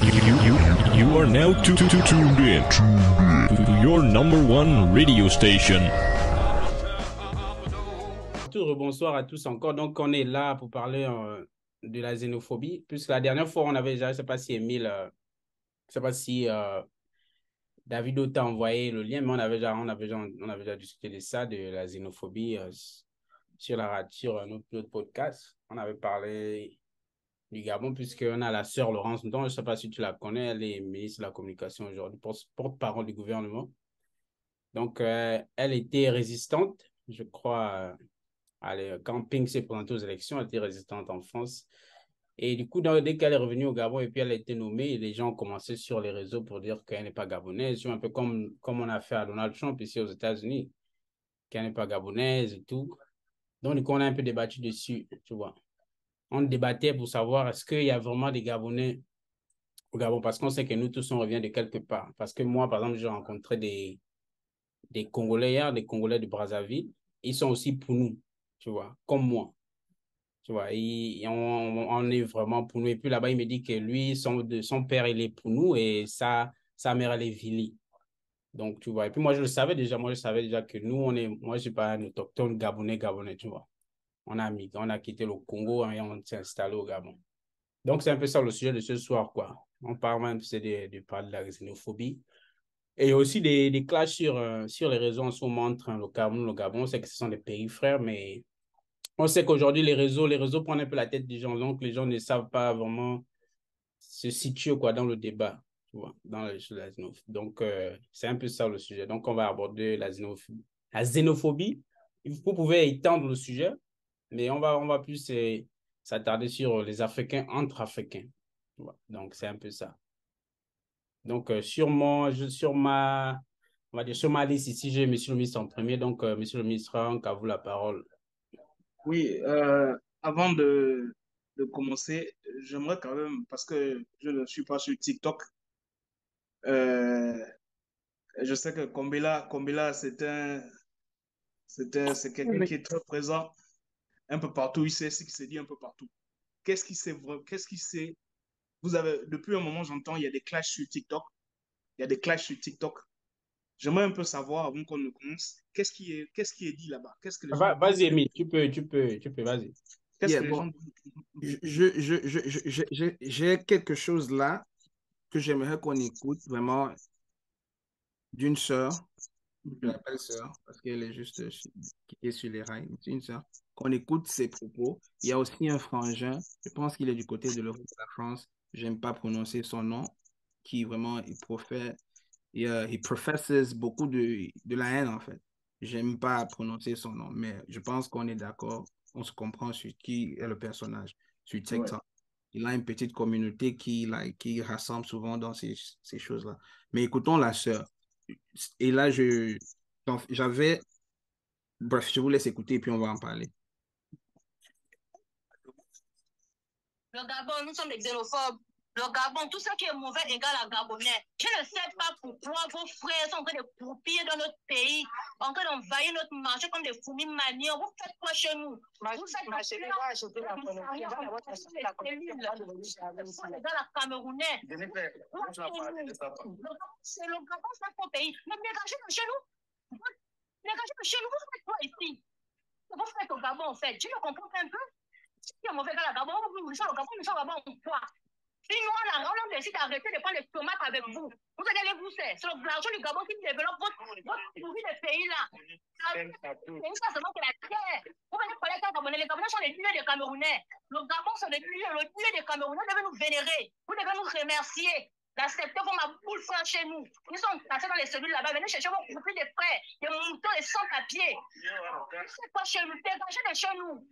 You are now tuned in to your number one radio station. Bonsoir à tous encore. Donc, on est là pour parler de la xénophobie. Puisque la dernière fois, on avait déjà, je ne sais pas si Emile, je ne sais pas si David t'a envoyé le lien, mais on avait déjà discuté de ça, de la xénophobie sur notre podcast. On avait parlé du Gabon, puisqu'on a la sœur Laurence Ndong, je ne sais pas si tu la connais, elle est ministre de la Communication aujourd'hui, porte-parole du gouvernement. Donc, elle était résistante, je crois, quand Ping s'est présenté aux élections, elle était résistante en France. Et du coup, dès qu'elle est revenue au Gabon et puis elle a été nommée, les gens ont commencé sur les réseaux pour dire qu'elle n'est pas gabonaise, un peu comme on a fait à Donald Trump ici aux États-Unis, qu'elle n'est pas gabonaise et tout. Donc, du coup, on a un peu débattu dessus, tu vois. On débattait pour savoir est-ce qu'il y a vraiment des Gabonais au Gabon, parce qu'on sait que nous tous, on revient de quelque part. Parce que moi, par exemple, j'ai rencontré des Congolais hier, des Congolais de Brazzaville. Ils sont aussi pour nous, tu vois, comme moi. Tu vois, on est vraiment pour nous. Et puis là-bas, il me dit que lui, son père, il est pour nous et sa mère, elle est Vili. Donc, tu vois. Et puis moi, je le savais déjà. Moi, je savais déjà que nous, moi, je suis pas un autochtone gabonais, tu vois. On a quitté le Congo et on s'est installé au Gabon. Donc, c'est un peu ça le sujet de ce soir, quoi. On parle même, c'est de parler de la xénophobie. Et aussi des clashs sur les réseaux en ce moment entre le Cameroun et le Gabon. C'est que ce sont des pays frères, mais on sait qu'aujourd'hui, les réseaux prennent un peu la tête des gens. Donc, les gens ne savent pas vraiment se situer quoi, dans le débat, tu vois, sur la xénophobie. Donc, c'est un peu ça le sujet. Donc, on va aborder la xénophobie. La xénophobie, vous pouvez étendre le sujet, mais on va plus s'attarder sur les Africains entre Africains. Tu vois. Donc, c'est un peu ça. Donc, on va dire sur ma liste ici, j'ai Monsieur le ministre en premier. Donc, Monsieur le ministre, à vous la parole. Oui, avant de commencer, j'aimerais quand même, parce que je ne suis pas sur TikTok, euh, je sais que Kombela, c'est quelqu'un qui est très présent un peu partout. Il sait ce qui se dit un peu partout. Qu'est-ce qui s'est, depuis un moment, j'entends, il y a des clashs sur TikTok. Il y a des clashs sur TikTok. J'aimerais un peu savoir, avant qu'on ne commence, qu'est-ce qui est dit là-bas? Qu'est-ce que les gens Vas-y, disent? Emile, vas-y. Qu'est-ce Yeah, que les bon, gens j'ai quelque chose là que j'aimerais qu'on écoute vraiment d'une sœur, je l'appelle sœur parce qu'elle est juste qui est sur les rails, c'est une sœur, qu'on écoute ses propos. Il y a aussi un frangin, je pense qu'il est du côté de l'Europe de la France, j'aime pas prononcer son nom, qui vraiment, il professes beaucoup de la haine en fait. J'aime pas prononcer son nom, mais je pense qu'on est d'accord, on se comprend sur qui est le personnage sur Ouais. TikTok. Il a une petite communauté qui rassemble souvent dans ces choses-là. Mais écoutons la sœur. Et là, j'avais, bref, je vous laisse écouter et puis on va en parler. Le Gabon, nous sommes des xénophobes. Le Gabon, tout ce qui est mauvais égale à Gabonais. Je ne sais pas pourquoi vos frères sont en train de croupir dans notre pays, en train d'envahir notre marché comme des fourmis manières. Vous faites quoi chez nous? Vous faites quoi chez nous? Les gars, la Camerounais. C'est le Gabon, c'est notre pays. Mais dégagez de chez nous. Dégagez de chez nous. Vous faites quoi ici? Vous faites au Gabon, en fait. Je ne comprends pas un peu. Si on mauvais gars, Gabon, nous sommes au Gabon, quoi? Si nous, on décide d'arrêter de prendre les tomates avec vous, vous allez les bousser. C'est l'argent du Gabon qui développe votre pourri de pays-là. C'est ça seulement que la terre. Vous venez parler avec les Gabonais. Les Gabonais sont les dieux des Camerounais. Le Gabon, c'est le dieu des Camerounais. Vous devez nous vénérer. Vous devez nous remercier d'accepter comme ma boule frère chez nous. Ils sont passés dans les cellules là-bas. Venez chercher vos groupes de frères, des moutons et sans-papiers. C'est pas chez nous. Dégagez de chez nous.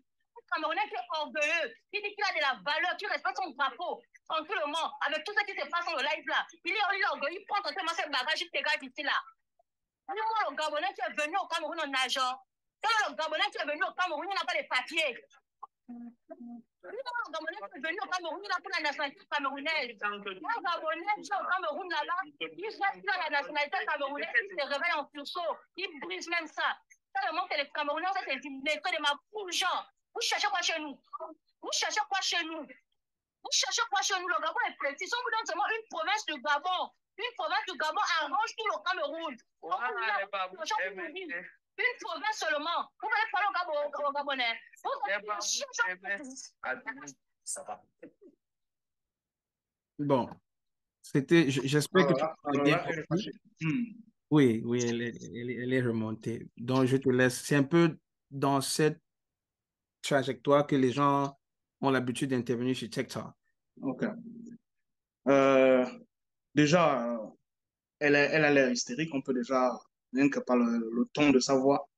Camerounais qui est orgueilleux, qui dit qu'il a de la valeur, qui respecte son drapeau, tranquillement, avec tout ce qui se passe dans le live là. Il est orgueilleux, il prend tranquillement ses bagages, il dégage ici là. Dis-moi le Gabonais qui est venu au Cameroun en nageant. Quel est le Gabonais qui est venu au Cameroun, il n'a pas les papiers. Dis-moi le Gabonais qui est venu au Cameroun, il a pris la nationalité camerounaise. Moi, le Gabonais qui est au Cameroun là-bas, il reste dans la nationalité camerounaise, il se réveille en sursaut, il brise même ça. Ça demande que les Camerounais, ça c'est une lettre de ma poule, genre. Vous cherchez quoi chez nous? Vous cherchez quoi chez nous? Vous cherchez quoi chez nous? Le Gabon est petit. Si on vous donne seulement une province du Gabon, arrange tout le Cameroun. Une province seulement. Vous allez parler au Gabonais. Ça va. Bon, j'espère que tu as bien Elle est compris. fâchée. Oui, oui, elle est remontée. Donc, je te laisse. C'est un peu dans cette trajectoire que les gens ont l'habitude d'intervenir sur TikTok. Ok. Euh, déjà, elle a l'air hystérique. On peut déjà, rien que par le ton de sa voix,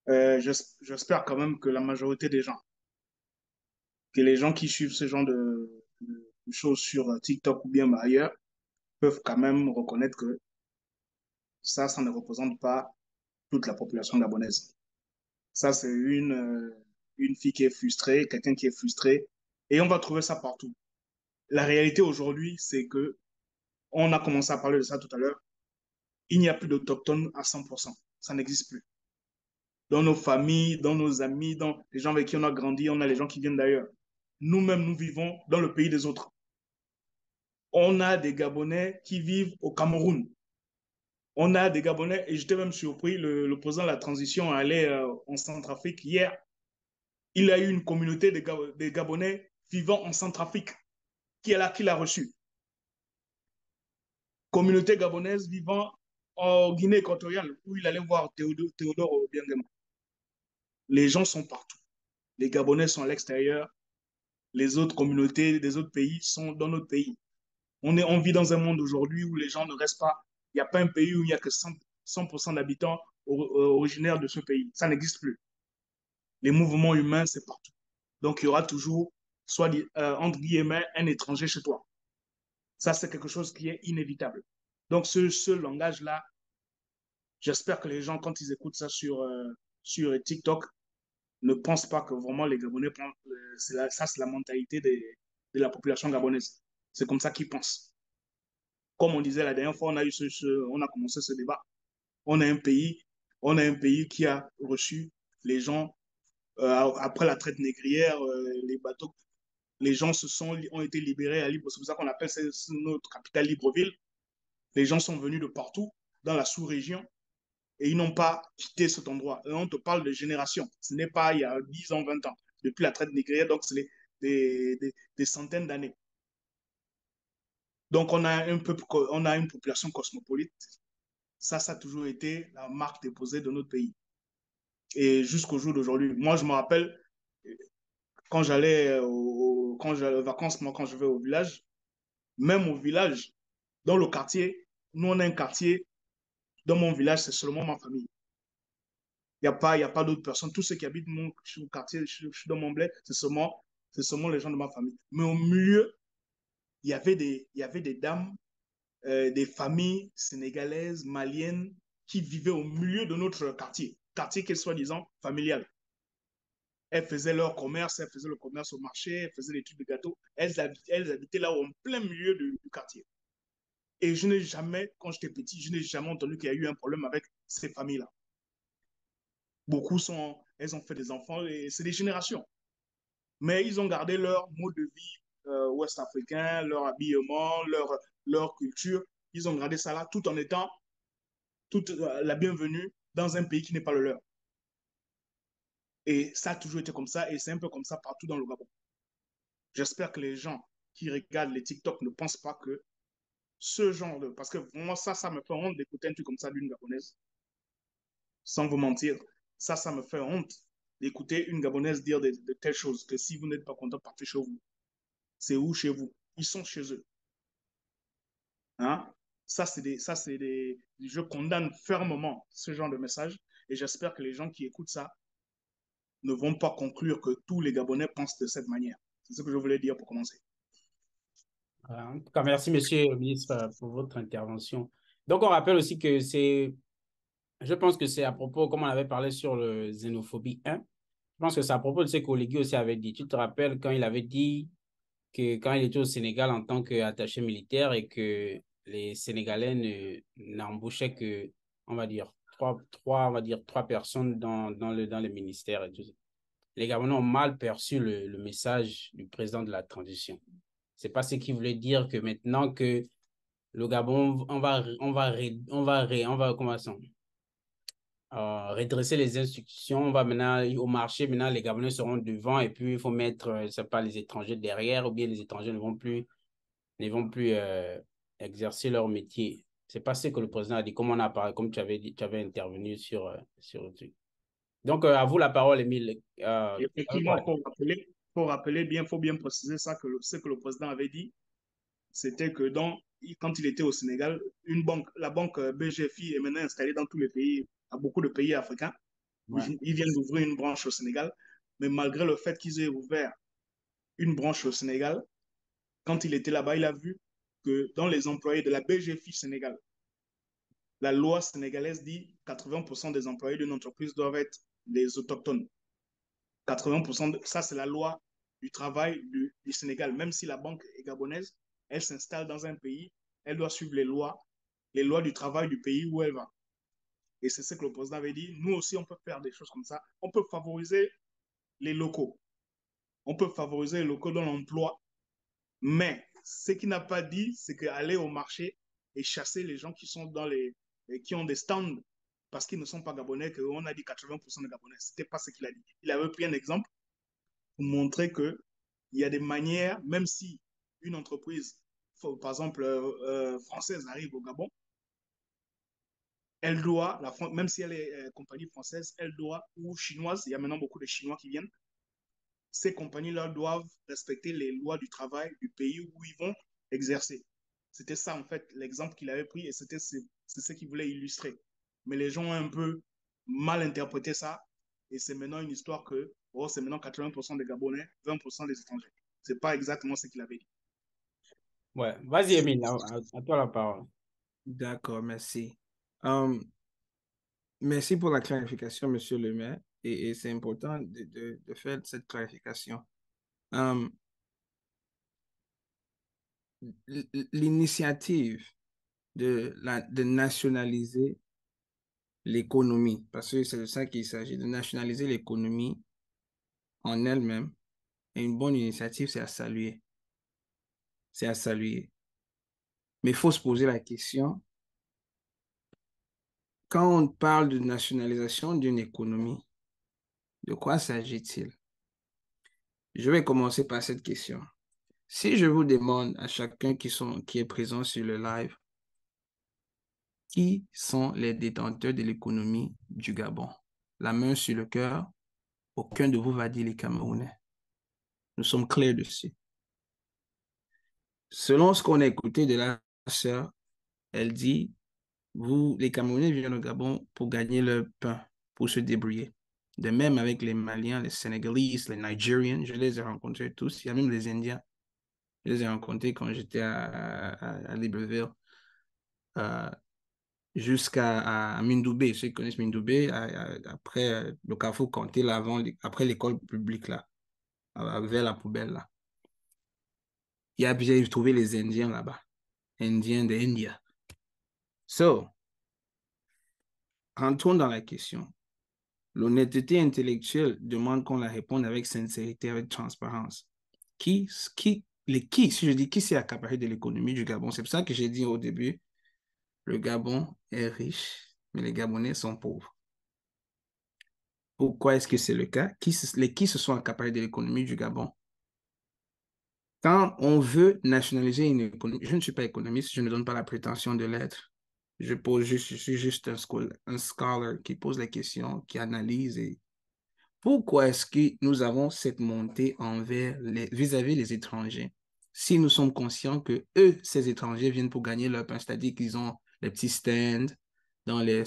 j'espère quand même que la majorité des gens, que les gens qui suivent ce genre de choses sur TikTok ou bien ailleurs, peuvent quand même reconnaître que ça ne représente pas toute la population gabonaise. Ça, c'est une fille qui est frustrée, quelqu'un qui est frustré, et on va trouver ça partout. La réalité aujourd'hui, c'est que, on a commencé à parler de ça tout à l'heure, il n'y a plus d'autochtones à 100%. Ça n'existe plus. Dans nos familles, dans nos amis, dans les gens avec qui on a grandi, on a les gens qui viennent d'ailleurs. Nous-mêmes, nous vivons dans le pays des autres. On a des Gabonais qui vivent au Cameroun. On a des Gabonais, et j'étais même surpris, le président de la transition allait en Centrafrique hier. Il a eu une communauté de Gabonais vivant en Centrafrique qui est là, qui l'a reçu. Communauté gabonaise vivant en Guinée équatoriale, où il allait voir Théodore Obiangema. Les gens sont partout. Les Gabonais sont à l'extérieur. Les autres communautés des autres pays sont dans notre pays. On vit dans un monde aujourd'hui où les gens ne restent pas. Il n'y a pas un pays où il n'y a que 100% d'habitants originaires de ce pays. Ça n'existe plus. Les mouvements humains, c'est partout. Donc, il y aura toujours, soit entre guillemets, un étranger chez toi. Ça, c'est quelque chose qui est inévitable. Donc, ce langage-là, j'espère que les gens, quand ils écoutent ça sur TikTok, ne pensent pas que vraiment les Gabonais, ça, c'est la mentalité de la population gabonaise. C'est comme ça qu'ils pensent. Comme on disait la dernière fois, on a commencé ce débat. On a un pays, on a un pays qui a reçu les gens après la traite négrière, les bateaux, les gens ont été libérés à Libre. C'est pour ça qu'on appelle notre capitale Libreville. Les gens sont venus de partout dans la sous-région et ils n'ont pas quitté cet endroit. Et on te parle de génération. Ce n'est pas il y a 10 ans, 20 ans, depuis la traite négrière, donc c'est des centaines d'années. Donc on a une population cosmopolite. Ça a toujours été la marque déposée de notre pays. Et jusqu'au jour d'aujourd'hui, moi je me rappelle quand j'allais aux vacances, moi quand je vais au village, même au village, dans le quartier, nous on a un quartier, dans mon village, c'est seulement ma famille. Il n'y a pas d'autres personnes. Tous ceux qui habitent mon quartier, je suis dans mon bled, c'est seulement les gens de ma famille. Mais au milieu, il y avait des dames, des familles sénégalaises, maliennes, qui vivaient au milieu de notre quartier qui est soi-disant familial. Elles faisaient leur commerce, elles faisaient le commerce au marché, elles faisaient les trucs de gâteaux. Elles habitaient là en plein milieu du quartier. Et je n'ai jamais, quand j'étais petit, je n'ai jamais entendu qu'il y a eu un problème avec ces familles-là. Elles ont fait des enfants et c'est des générations. Mais ils ont gardé leur mode de vie ouest-africain, leur habillement, leur culture. Ils ont gardé ça là tout en étant toute la bienvenue dans un pays qui n'est pas le leur. Et ça a toujours été comme ça et c'est un peu comme ça partout dans le Gabon. J'espère que les gens qui regardent les TikTok ne pensent pas que ce genre de... Parce que moi, ça me fait honte d'écouter un truc comme ça d'une Gabonaise. Sans vous mentir, ça me fait honte d'écouter une Gabonaise dire de telles choses, que si vous n'êtes pas content, partez chez vous. C'est où chez vous? Ils sont chez eux. Hein? Je condamne fermement ce genre de message et j'espère que les gens qui écoutent ça ne vont pas conclure que tous les Gabonais pensent de cette manière. C'est ce que je voulais dire pour commencer. En tout cas, merci, monsieur le ministre, pour votre intervention. Donc, on rappelle aussi que je pense que c'est à propos, comme on avait parlé sur le xénophobie 1, je pense que c'est à propos de ce qu'Oligui aussi avait dit. Tu te rappelles quand il avait dit que quand il était au Sénégal en tant qu'attaché militaire et que les Sénégalais n'embauchaient que, on va dire, trois personnes dans le ministère et tout ça. les Gabonais ont mal perçu le message du président de la transition. C'est pas ce qui voulait dire que maintenant que le Gabon, comment ça, redresser les institutions, on va maintenant au marché, maintenant les Gabonais seront devant et puis il faut mettre, c'est pas les étrangers derrière ou bien les étrangers ne vont plus exercer leur métier. C'est pas ce que le président a dit, comme on a parlé, comme tu avais dit, tu avais intervenu sur le truc. Donc, à vous la parole, Émile. Effectivement, faut rappeler bien, faut bien préciser ça, que ce que le président avait dit, c'était que quand il était au Sénégal, la banque BGFI est maintenant installée dans tous les pays, à beaucoup de pays africains. Ouais. Ils viennent d'ouvrir une branche au Sénégal, mais malgré le fait qu'ils aient ouvert une branche au Sénégal, quand il était là-bas, il a vu que dans les employés de la BGFI Sénégal, la loi sénégalaise dit 80% des employés d'une entreprise doivent être des autochtones. 80%, ça c'est la loi du travail du Sénégal. Même si la banque est gabonaise, elle s'installe dans un pays, elle doit suivre les lois du travail du pays où elle va. Et c'est ce que le président avait dit. Nous aussi, on peut faire des choses comme ça. On peut favoriser les locaux. On peut favoriser les locaux dans l'emploi. Mais ce qu'il n'a pas dit, c'est qu'aller au marché et chasser les gens qui sont qui ont des stands parce qu'ils ne sont pas gabonais, qu'on a dit 80% de gabonais. Ce n'était pas ce qu'il a dit. Il avait pris un exemple pour montrer qu'il y a des manières, même si une entreprise, par exemple, française arrive au Gabon, elle doit, même si elle est compagnie française, elle doit, ou chinoise, il y a maintenant beaucoup de Chinois qui viennent, ces compagnies-là doivent respecter les lois du travail du pays où ils vont exercer. C'était ça, en fait, l'exemple qu'il avait pris et c'est ce qu'il voulait illustrer. Mais les gens ont un peu mal interprété ça et c'est maintenant une histoire que c'est maintenant 80% des Gabonais, 20% des étrangers. C'est pas exactement ce qu'il avait dit. Ouais, vas-y, Emile, à toi la parole. D'accord, merci. Merci pour la clarification, Monsieur le maire, et c'est important de faire cette clarification. L'initiative de nationaliser l'économie, parce que c'est de ça qu'il s'agit, de nationaliser l'économie en elle-même, est une bonne initiative, c'est à saluer. C'est à saluer. Mais il faut se poser la question, quand on parle de nationalisation d'une économie, de quoi s'agit-il? Je vais commencer par cette question. Si je vous demande à chacun qui est présent sur le live, qui sont les détenteurs de l'économie du Gabon? La main sur le cœur, aucun de vous va dire les Camerounais. Nous sommes clairs dessus. Selon ce qu'on a écouté de la sœur, elle dit, vous, les Camerounais viennent au Gabon pour gagner leur pain, pour se débrouiller. De même avec les Maliens, les Sénégalais, les Nigériens, je les ai rencontrés tous. Il y a même les Indiens. Je les ai rencontrés quand j'étais à Libreville. Jusqu'à Mindoubé, ceux qui connaissent Mindoubé, après le Carrefour Kanté, là, après l'école publique, là, vers la poubelle, là. J'ai trouvé les Indiens là-bas. Indiens de India. So, rentrons dans la question. L'honnêteté intellectuelle demande qu'on la réponde avec sincérité, avec transparence. Si je dis qui s'est accaparé de l'économie du Gabon, c'est pour ça que j'ai dit au début, le Gabon est riche, mais les Gabonais sont pauvres. Pourquoi est-ce que c'est le cas? Qui se sont accaparés de l'économie du Gabon? Quand on veut nationaliser une économie, je ne suis pas économiste, je ne donne pas la prétention de l'être. Je suis juste un scholar qui pose les questions, qui analyse. Pourquoi est-ce que nous avons cette montée vis-à-vis les étrangers? Si nous sommes conscients que ces étrangers viennent pour gagner leur pain, c'est-à-dire qu'ils ont les petits stands dans les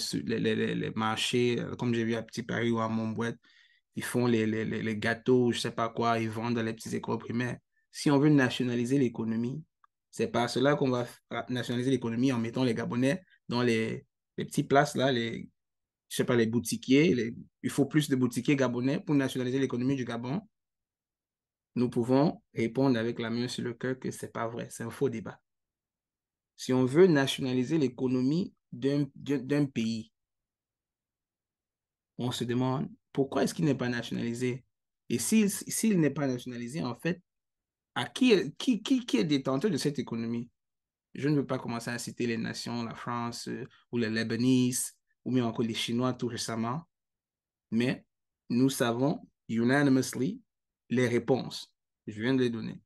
marchés, comme j'ai vu à Petit Paris ou à Montbouette, ils font les gâteaux, je ne sais pas quoi, ils vendent dans les petites écoles primaires. Si on veut nationaliser l'économie, c'est par cela qu'on va nationaliser l'économie en mettant les Gabonais dans les petites places là, je sais pas, les boutiquiers. Il faut plus de boutiquiers gabonais pour nationaliser l'économie du Gabon. Nous pouvons répondre avec la main sur le cœur que ce n'est pas vrai, c'est un faux débat. Si on veut nationaliser l'économie d'un pays, on se demande pourquoi est-ce qu'il n'est pas nationalisé? Et s'il n'est pas nationalisé, en fait, à qui est détenteur de cette économie? Je ne veux pas commencer à citer les nations, la France ou les Lebanese, ou même encore les Chinois tout récemment, mais nous savons unanimously les réponses. Je viens de les donner.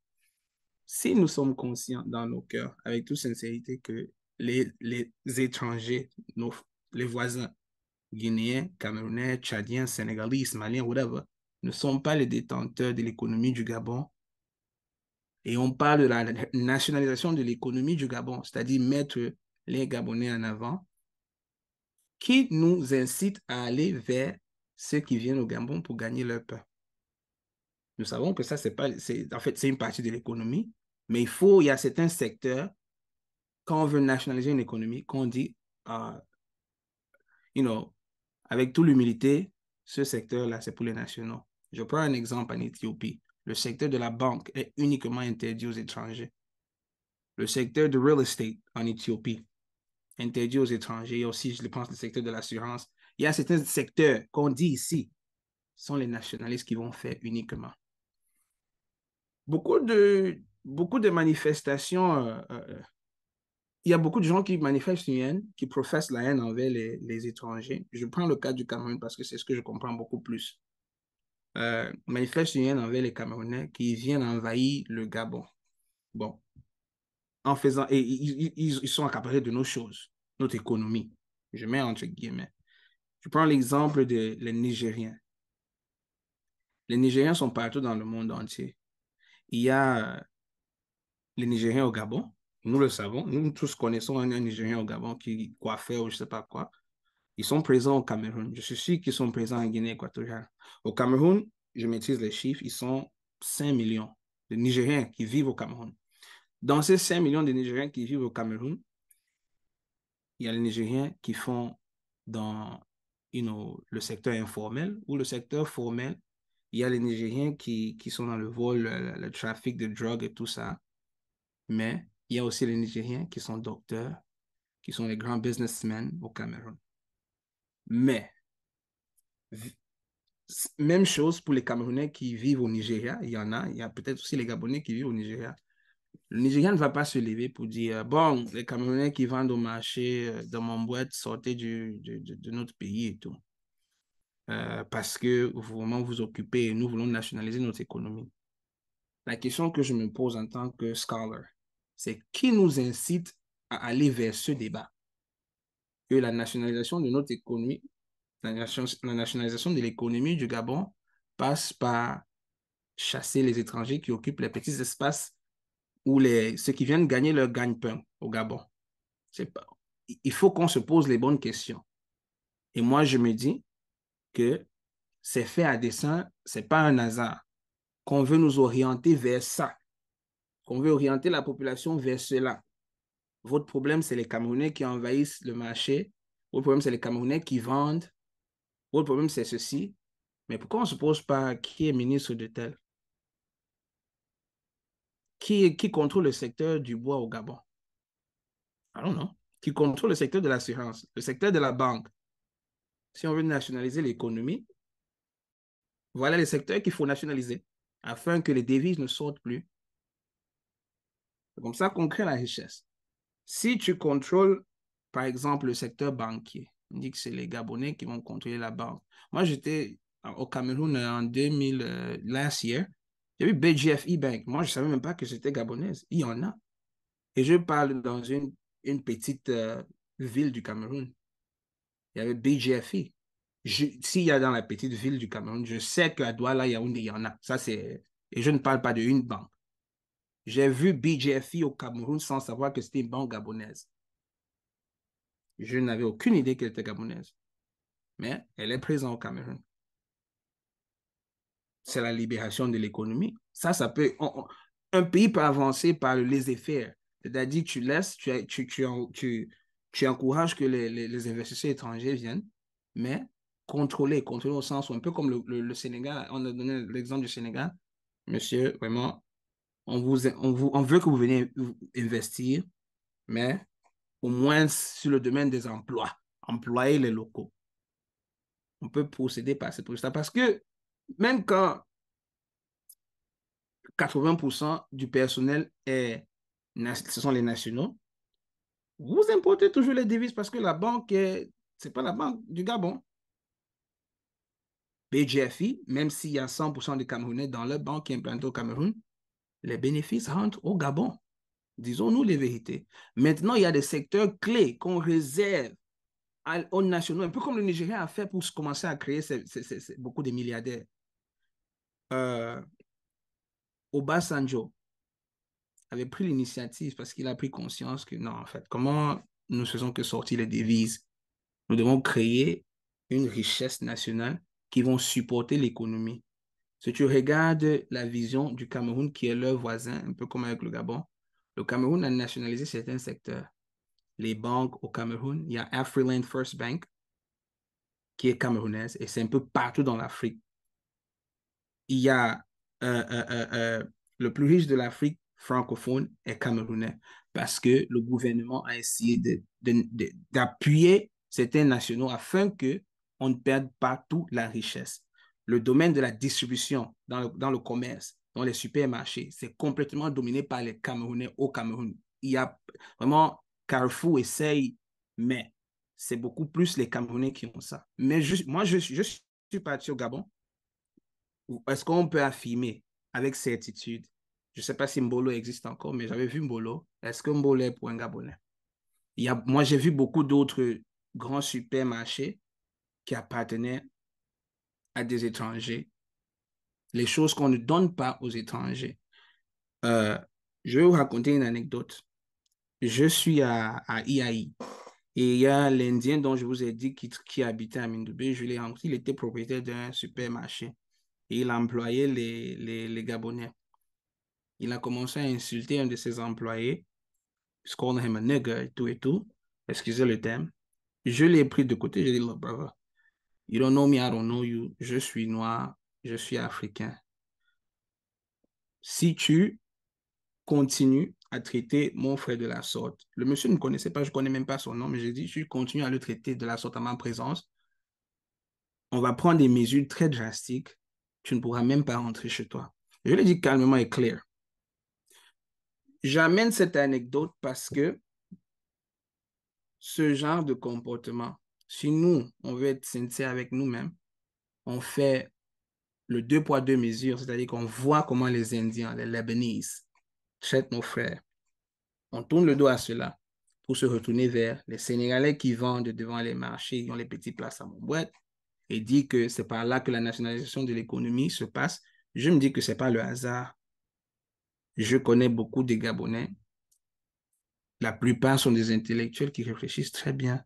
Si nous sommes conscients dans nos cœurs, avec toute sincérité, que les étrangers, les voisins guinéens, camerounais, tchadiens, sénégalais, maliens, whatever, ne sont pas les détenteurs de l'économie du Gabon, et on parle de la nationalisation de l'économie du Gabon, c'est-à-dire mettre les Gabonais en avant, qui nous incite à aller vers ceux qui viennent au Gabon pour gagner leur pain. Nous savons que ça, en fait, c'est une partie de l'économie, mais il y a certains secteurs, quand on veut nationaliser une économie, qu'on dit, avec toute l'humilité, ce secteur-là, c'est pour les nationaux. Je prends un exemple en Éthiopie. Le secteur de la banque est uniquement interdit aux étrangers. Le secteur de real estate en Éthiopie, interdit aux étrangers. Aussi, je pense, le secteur de l'assurance. Il y a certains secteurs qu'on dit ici, sont les nationalistes qui vont faire uniquement. Beaucoup de manifestations, il y a beaucoup de gens qui manifestent une haine, qui professent la haine envers les étrangers. Je prends le cas du Cameroun parce que c'est ce que je comprends beaucoup plus. Manifestent une haine envers les Camerounais qui viennent envahir le Gabon. Bon, en faisant, et ils sont accaparés de nos choses, notre économie. Je mets entre guillemets. Je prends l'exemple des Nigériens. Les Nigériens sont partout dans le monde entier. Il y a les Nigériens au Gabon, nous le savons, nous tous connaissons un Nigérien au Gabon qui coiffeur ou je ne sais pas quoi. Ils sont présents au Cameroun. Je suis sûr qu'ils sont présents en Guinée équatoriale. Au Cameroun, je maîtrise les chiffres, ils sont 5 millions de Nigériens qui vivent au Cameroun. Dans ces 5 millions de Nigériens qui vivent au Cameroun, il y a les Nigériens qui font dans le secteur informel ou le secteur formel. Il y a les Nigériens qui sont dans le vol, le trafic de drogue et tout ça. Mais il y a aussi les Nigériens qui sont docteurs, qui sont les grands businessmen au Cameroun. Mais, même chose pour les Camerounais qui vivent au Nigeria. Il y a peut-être aussi les Gabonais qui vivent au Nigeria. Le Nigérien ne va pas se lever pour dire, bon, les Camerounais qui vendent au marché dans mon boîte, sortez de notre pays et tout. Parce que vraiment vous occupez et nous voulons nationaliser notre économie. La question que je me pose en tant que scholar, c'est qui nous incite à aller vers ce débat? Que la nationalisation de notre économie, la nationalisation de l'économie du Gabon passe par chasser les étrangers qui occupent les petits espaces ou ceux qui viennent gagner leur gagne-pain au Gabon. Il faut qu'on se pose les bonnes questions. Et moi, je me dis que c'est fait à dessein, ce n'est pas un hasard, qu'on veut nous orienter vers ça, qu'on veut orienter la population vers cela. Votre problème, c'est les Camerounais qui envahissent le marché. Votre problème, c'est les Camerounais qui vendent. Votre problème, c'est ceci. Mais pourquoi on ne se pose pas qui est ministre de tel? Qui contrôle le secteur du bois au Gabon? I don't know. Qui contrôle le secteur de l'assurance, le secteur de la banque? Si on veut nationaliser l'économie, voilà les secteurs qu'il faut nationaliser afin que les devises ne sortent plus. C'est comme ça qu'on crée la richesse. Si tu contrôles, par exemple, le secteur banquier, on dit que c'est les Gabonais qui vont contrôler la banque. Moi, j'étais au Cameroun en 2000, last year. J'ai vu BGFE Bank. Moi, je ne savais même pas que c'était gabonaise. Il y en a. Et je parle dans une petite ville du Cameroun. Il y avait BGFE. S'il y a dans la petite ville du Cameroun, je sais qu'à Douala, Yaoundé, il y en a. Ça, c'est... Et je ne parle pas d'une banque. J'ai vu BGFE au Cameroun sans savoir que c'était une banque gabonaise. Je n'avais aucune idée qu'elle était gabonaise. Mais elle est présente au Cameroun. C'est la libération de l'économie. Ça peut... un pays peut avancer par le laisser-faire. C'est-à-dire que tu laisses, tu encourages que les investisseurs étrangers viennent, mais contrôler au sens où un peu comme le Sénégal, on a donné l'exemple du Sénégal. Monsieur, vraiment, on veut que vous veniez investir, mais au moins sur le domaine des emplois, employer les locaux. On peut procéder par cette procédure parce que même quand 80% du personnel ce sont les nationaux. Vous importez toujours les devises parce que la banque, c'est pas la banque du Gabon. BGFI, même s'il y a 100% des Camerounais dans leur banque qui est implantée au Cameroun, les bénéfices rentrent au Gabon. Disons-nous les vérités. Maintenant, il y a des secteurs clés qu'on réserve aux nationaux, un peu comme le Nigeria a fait pour commencer à créer beaucoup de milliardaires. Obasanjo avait pris l'initiative parce qu'il a pris conscience que non, en fait, comment nous faisons que sortir les devises? Nous devons créer une richesse nationale qui vont supporter l'économie. Si tu regardes la vision du Cameroun, qui est leur voisin, un peu comme avec le Gabon, le Cameroun a nationalisé certains secteurs. Les banques au Cameroun, il y a Afriland First Bank, qui est camerounaise, et c'est un peu partout dans l'Afrique. Il y a le plus riche de l'Afrique francophone est camerounais, parce que le gouvernement a essayé d'appuyer certains nationaux afin qu'on ne perde pas toute la richesse. Le domaine de la distribution dans le commerce, dans les supermarchés, c'est complètement dominé par les Camerounais au Cameroun. Il y a vraiment, Carrefour essaye, mais c'est beaucoup plus les Camerounais qui ont ça. Mais moi, je suis parti au Gabon. Est-ce qu'on peut affirmer avec certitude? Je ne sais pas si Mbolo existe encore, mais j'avais vu Mbolo. Est-ce que Mbolo est pour un Gabonais? Moi, j'ai vu beaucoup d'autres grands supermarchés qui appartenaient à des étrangers. Les choses qu'on ne donne pas aux étrangers. Je vais vous raconter une anecdote. Je suis à IAI et il y a l'Indien dont je vous ai dit qui habitait à Mindoubé. Je l'ai rencontré, il était propriétaire d'un supermarché et il employait les Gabonais. Il a commencé à insulter un de ses employés, calling him a nigger et tout. Excusez le thème. Je l'ai pris de côté, j'ai dit, look, brother, you don't know me, I don't know you. Je suis noir, je suis africain. Si tu continues à traiter mon frère de la sorte, le monsieur ne me connaissait pas, je ne connais même pas son nom, mais j'ai dit, si tu continues à le traiter de la sorte à ma présence, on va prendre des mesures très drastiques. Tu ne pourras même pas rentrer chez toi. Je l'ai dit calmement et clair. J'amène cette anecdote parce que ce genre de comportement, si nous, on veut être sincère avec nous-mêmes, on fait le deux poids, deux mesures, c'est-à-dire qu'on voit comment les Indiens, les Lebanese, traitent nos frères. On tourne le dos à cela pour se retourner vers les Sénégalais qui vendent devant les marchés, qui ont les petits places à Montboîte, et dit que c'est par là que la nationalisation de l'économie se passe. Je me dis que ce n'est pas le hasard. Je connais beaucoup de Gabonais. La plupart sont des intellectuels qui réfléchissent très bien.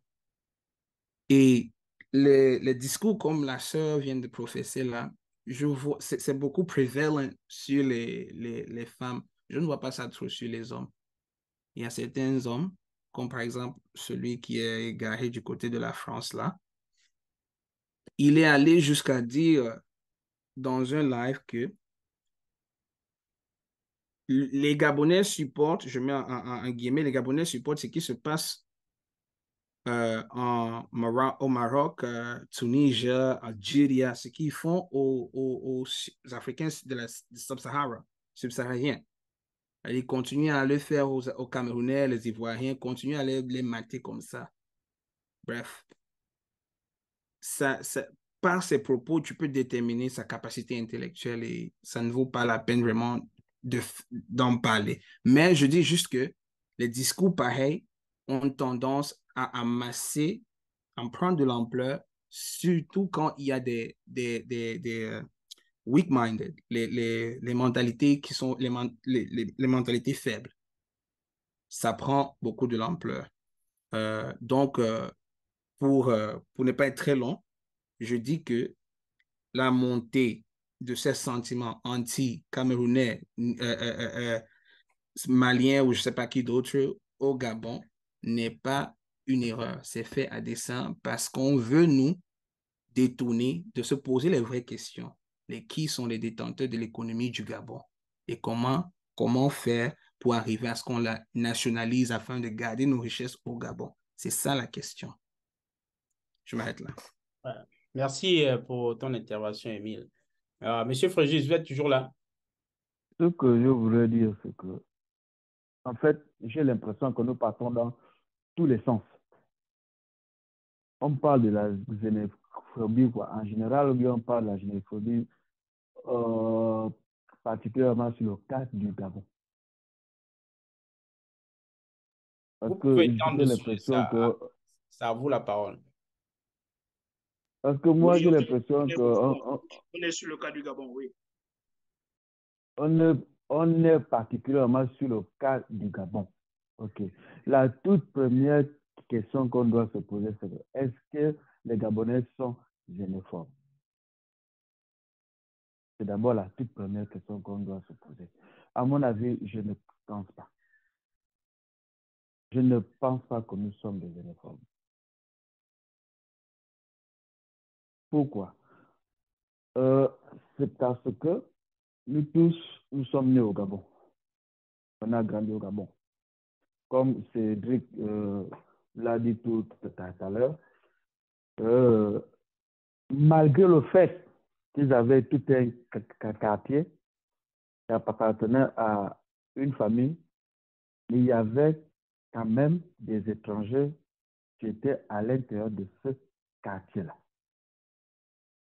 Et les discours comme la sœur vient de professer là, je vois, c'est beaucoup prévalent sur les femmes. Je ne vois pas ça trop sur les hommes. Il y a certains hommes, comme par exemple celui qui est égaré du côté de la France là, il est allé jusqu'à dire dans un live que les Gabonais supportent, je mets en guillemets, les Gabonais supportent ce qui se passe au Maroc, Tunisie, Algérie, ce qu'ils font aux Africains de la subsahariens. Ils continuent à le faire aux Camerounais, les Ivoiriens, continuent à les mater comme ça. Bref, par ces propos, tu peux déterminer sa capacité intellectuelle et ça ne vaut pas la peine vraiment d'en parler. Mais je dis juste que les discours pareils ont tendance à amasser, à prendre de l'ampleur, surtout quand il y a des weak-minded, les mentalités qui sont les mentalités faibles. Ça prend beaucoup de l'ampleur. Donc, pour ne pas être très long, je dis que la montée de ces sentiments anti-camerounais, maliens ou je ne sais pas qui d'autre au Gabon n'est pas une erreur. C'est fait à dessein parce qu'on veut nous détourner de se poser les vraies questions. Qui sont les détenteurs de l'économie du Gabon et comment faire pour arriver à ce qu'on la nationalise afin de garder nos richesses au Gabon. C'est ça la question. Je m'arrête là. Ouais. Merci pour ton intervention, Émile. Monsieur Fréjus, vous êtes toujours là? Ce que je voudrais dire, c'est que, en fait, j'ai l'impression que nous partons dans tous les sens. On parle de la xénophobie, quoi, en général, ou bien on parle de la xénophobie particulièrement sur le cas du Gabon. Parce Vous que pouvez j'ai étendre dessus, l'impression que... ça à vous la parole. Parce que moi, j'ai l'impression que... On est sur le cas du Gabon, oui. On est particulièrement sur le cas du Gabon. OK. La toute première question qu'on doit se poser, c'est est-ce que les Gabonais sont xénophobes? C'est d'abord la toute première question qu'on doit se poser. À mon avis, je ne pense pas. Je ne pense pas que nous sommes des xénophobes. Pourquoi? C'est parce que nous tous, nous sommes nés au Gabon. On a grandi au Gabon. Comme Cédric l'a dit tout à l'heure, malgré le fait qu'ils avaient tout un quartier qui appartenait à une famille, il y avait quand même des étrangers qui étaient à l'intérieur de ce quartier-là.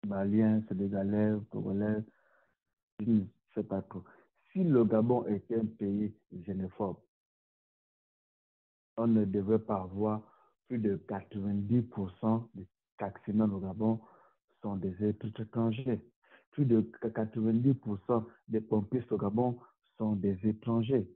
Maliens, Sénégalais, Congolais, je ne sais pas trop. Si le Gabon était un pays xénophobe, on ne devrait pas avoir plus de 90% des taximans au Gabon sont des étrangers. Plus de 90% des pompistes au Gabon sont des étrangers.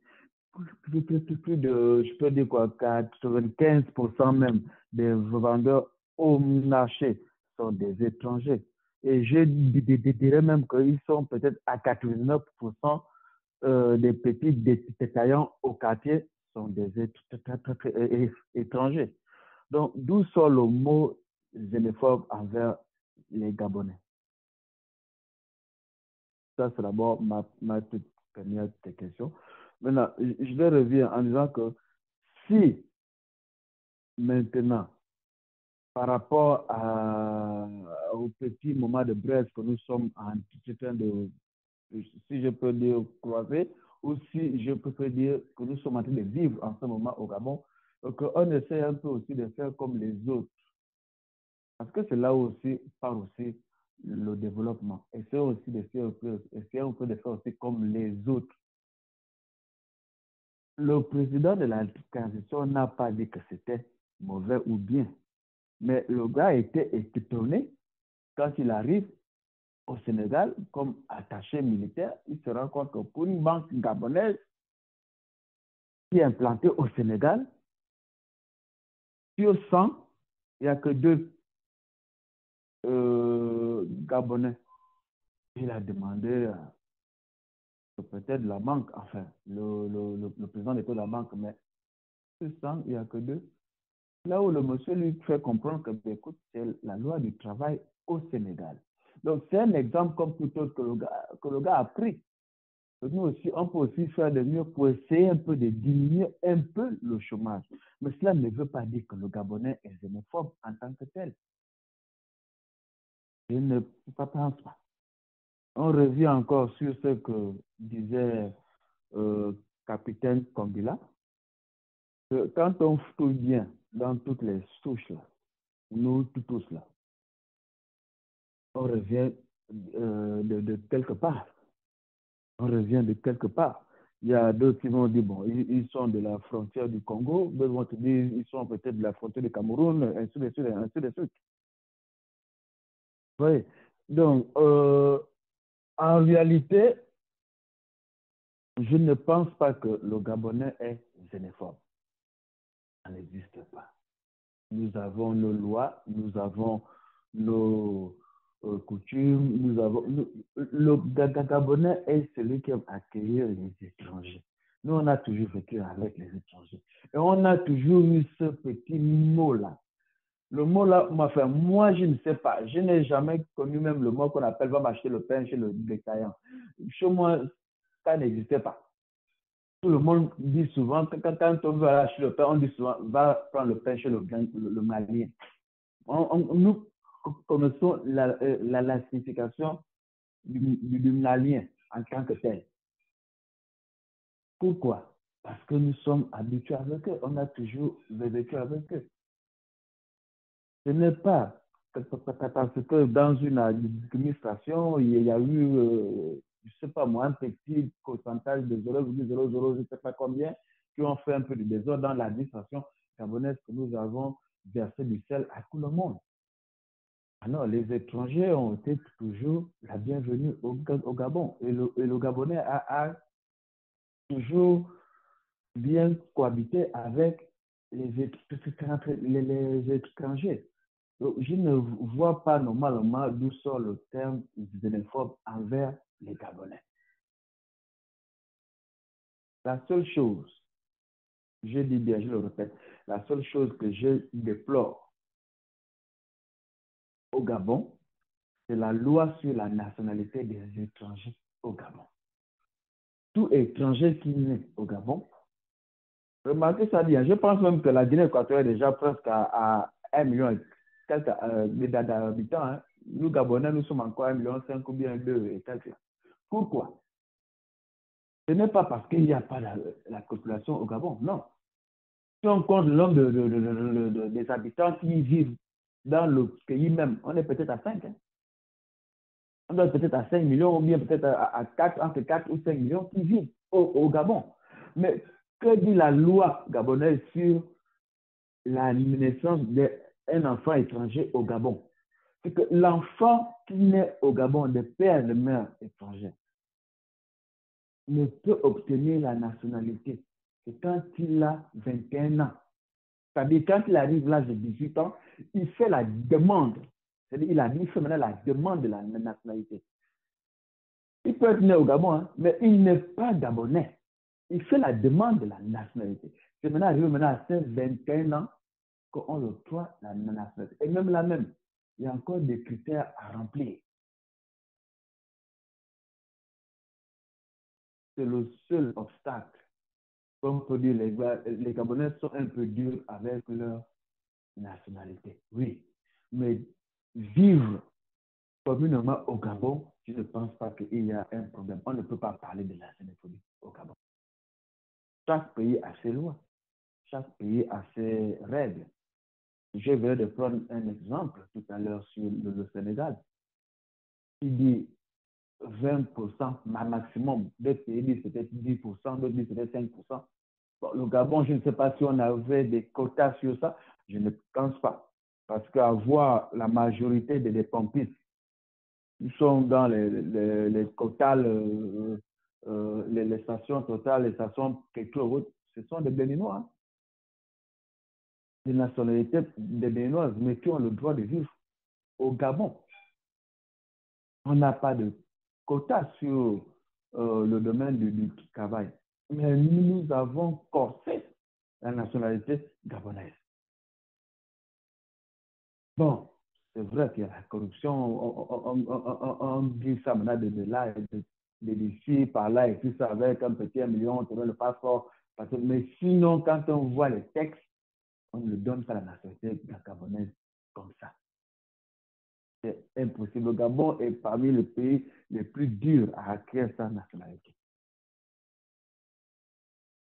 Plus de, je peux dire quoi, 95% même des vendeurs au marché sont des étrangers. Et je dirais même qu'ils sont peut-être à 89% des petits détaillants au quartier sont des étrangers. Donc, d'où sort le mot xénophobe envers les Gabonais? Ça, c'est d'abord ma toute première question. Maintenant, je vais revenir en disant que si maintenant, par rapport au petit moment de braise que nous sommes en train de, si je peux dire, croiser, ou si je peux dire que nous sommes en train de vivre en ce moment au Gabon, qu'on essaie un peu aussi de faire comme les autres. Parce que c'est là aussi part aussi le développement. Essayons aussi de faire, essayons de faire aussi comme les autres. Le président de la transition n'a pas dit que c'était mauvais ou bien. Mais le gars était étonné quand il arrive au Sénégal comme attaché militaire. Il se rend compte que pour une banque gabonaise qui est implantée au Sénégal, sur 100, il n'y a que 2 Gabonais. Il a demandé peut-être la banque, enfin, le président de la banque, mais sur 100, il n'y a que 2. Là où le monsieur lui fait comprendre que, écoute, c'est la loi du travail au Sénégal. Donc, c'est un exemple comme tout autre que le gars a pris. Nous aussi, on peut aussi faire de mieux pour essayer un peu de diminuer un peu le chômage. Mais cela ne veut pas dire que le Gabonais est xénophobe en tant que tel. Je ne pense pas. On revient encore sur ce que disait capitaine Kongila. Quand on fouille bien dans toutes les souches, là, nous tous là, on revient de quelque part. On revient de quelque part. Il y a d'autres qui vont dire, bon, ils sont de la frontière du Congo, d'autres vont te dire, ils sont peut-être de la frontière du Cameroun, ainsi de suite, ainsi de suite. Oui. Donc, en réalité, je ne pense pas que le Gabonais est xénophobe. Ça n'existe pas. Nous avons nos lois, nous avons nos coutumes, nous avons... le Gabonais est celui qui aime accueillir les étrangers. Nous, on a toujours vécu avec les étrangers. Et on a toujours eu ce petit mot-là. Le mot-là, enfin, moi, je ne sais pas. Je n'ai jamais connu même le mot qu'on appelle « va m'acheter le pain chez le détaillant ». Chez moi, ça n'existait pas. Tout le monde dit souvent, quand on veut aller acheter le pain, on dit souvent, va prendre le pain chez le Malien. Nous connaissons la signification du Malien en tant que tel. Pourquoi? Parce que nous sommes habitués avec eux. On a toujours vécu avec eux. Ce n'est pas parce que dans une administration, il y a eu, je ne sais pas moi, un petit pourcentage de 0,00, je ne sais pas combien, qui ont fait un peu de désordre dans l'administration gabonaise que nous avons versé du sel à tout le monde. Alors, les étrangers ont été toujours la bienvenue au Gabon. Et le Gabonais a toujours bien cohabité avec les étrangers. Donc, je ne vois pas normalement d'où sort le terme xénophobe envers les Gabonais. La seule chose, je dis bien, je le répète, la seule chose que je déplore au Gabon, c'est la loi sur la nationalité des étrangers au Gabon. Tout étranger qui naît au Gabon, remarquez ça bien, je pense même que la Guinée équatoriale est déjà presque à 1 million et quelques d'habitants. Hein. Nous, Gabonais, nous sommes encore 1,5 million ou bien 2 et quelques. Pourquoi? Ce n'est pas parce qu'il n'y a pas la population au Gabon, non. Si on compte le nombre des habitants qui vivent dans le pays même, on est peut-être à 5. Hein. On doit être peut-être à 5 millions ou bien peut-être à 4, entre 4 ou 5 millions qui vivent au Gabon. Mais que dit la loi gabonaise sur la naissance d'un enfant étranger au Gabon? C'est que l'enfant qui naît au Gabon de père et de mère étrangers ne peut obtenir la nationalité que quand il a 21 ans. C'est-à-dire, quand il arrive à l'âge de 18 ans, il fait la demande. C'est-à-dire, il fait maintenant la demande de la nationalité. Il peut être né au Gabon, hein, mais il n'est pas gabonais. Il fait la demande de la nationalité. C'est maintenant arrivé maintenant à ses 21 ans qu'on octroie la nationalité. Et même là même, il y a encore des critères à remplir. C'est le seul obstacle. Comme on peut dire, les Gabonais sont un peu durs avec leur nationalité. Oui, mais vivre communément au Gabon, je ne pense pas qu'il y a un problème. On ne peut pas parler de la xénophobie au Gabon. Chaque pays a ses lois. Chaque pays a ses règles. Je vais de prendre un exemple tout à l'heure sur le Sénégal. Il dit 20%, maximum. D'autres pays disent peut-être 10%, d'autres disent peut-être 5%. Bon, le Gabon, je ne sais pas si on avait des quotas sur ça. Je ne pense pas. Parce qu'à voir la majorité des pompistes qui sont dans les quotas, les stations totales, les stations pétrolières, ce sont des Béninois. Hein. Des nationalités des Béninoises, mais qui ont le droit de vivre au Gabon. On n'a pas de quotas sur le domaine du travail. Mais nous avons corsé la nationalité gabonaise. Bon, c'est vrai qu'il y a la corruption, on dit ça maintenant de là, d'ici, par là, et tout ça, avec un petit 1 million, on te donne le passeport. Mais sinon, quand on voit les textes, on ne donne pas la nationalité gabonaise comme ça. C'est impossible. Le Gabon est parmi les pays les plus durs à acquérir sa nationalité.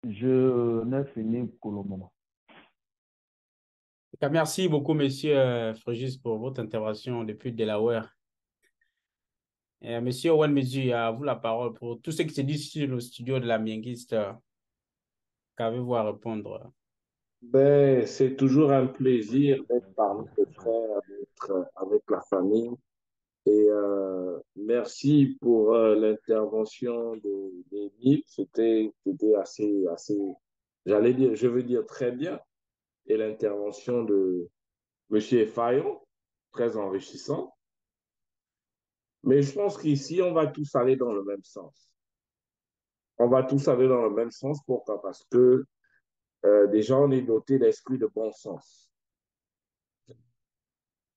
Je n'ai fini pour le moment. Merci beaucoup, monsieur Fréjus, pour votre intervention depuis Delaware. Monsieur Owen Mezu, à vous la parole pour tout ce qui se dit sur le studio de la Mienguiste. Qu'avez-vous à répondre? Ben, c'est toujours un plaisir d'être parmi les frères, d'être avec la famille. Et merci pour l'intervention d'Émile. C'était assez, j'allais dire, je veux dire très bien. Et l'intervention de Monsieur Fayon, très enrichissant. Mais je pense qu'ici, on va tous aller dans le même sens. On va tous aller dans le même sens. Pourquoi? Parce que déjà, on est doté d'esprit de bon sens.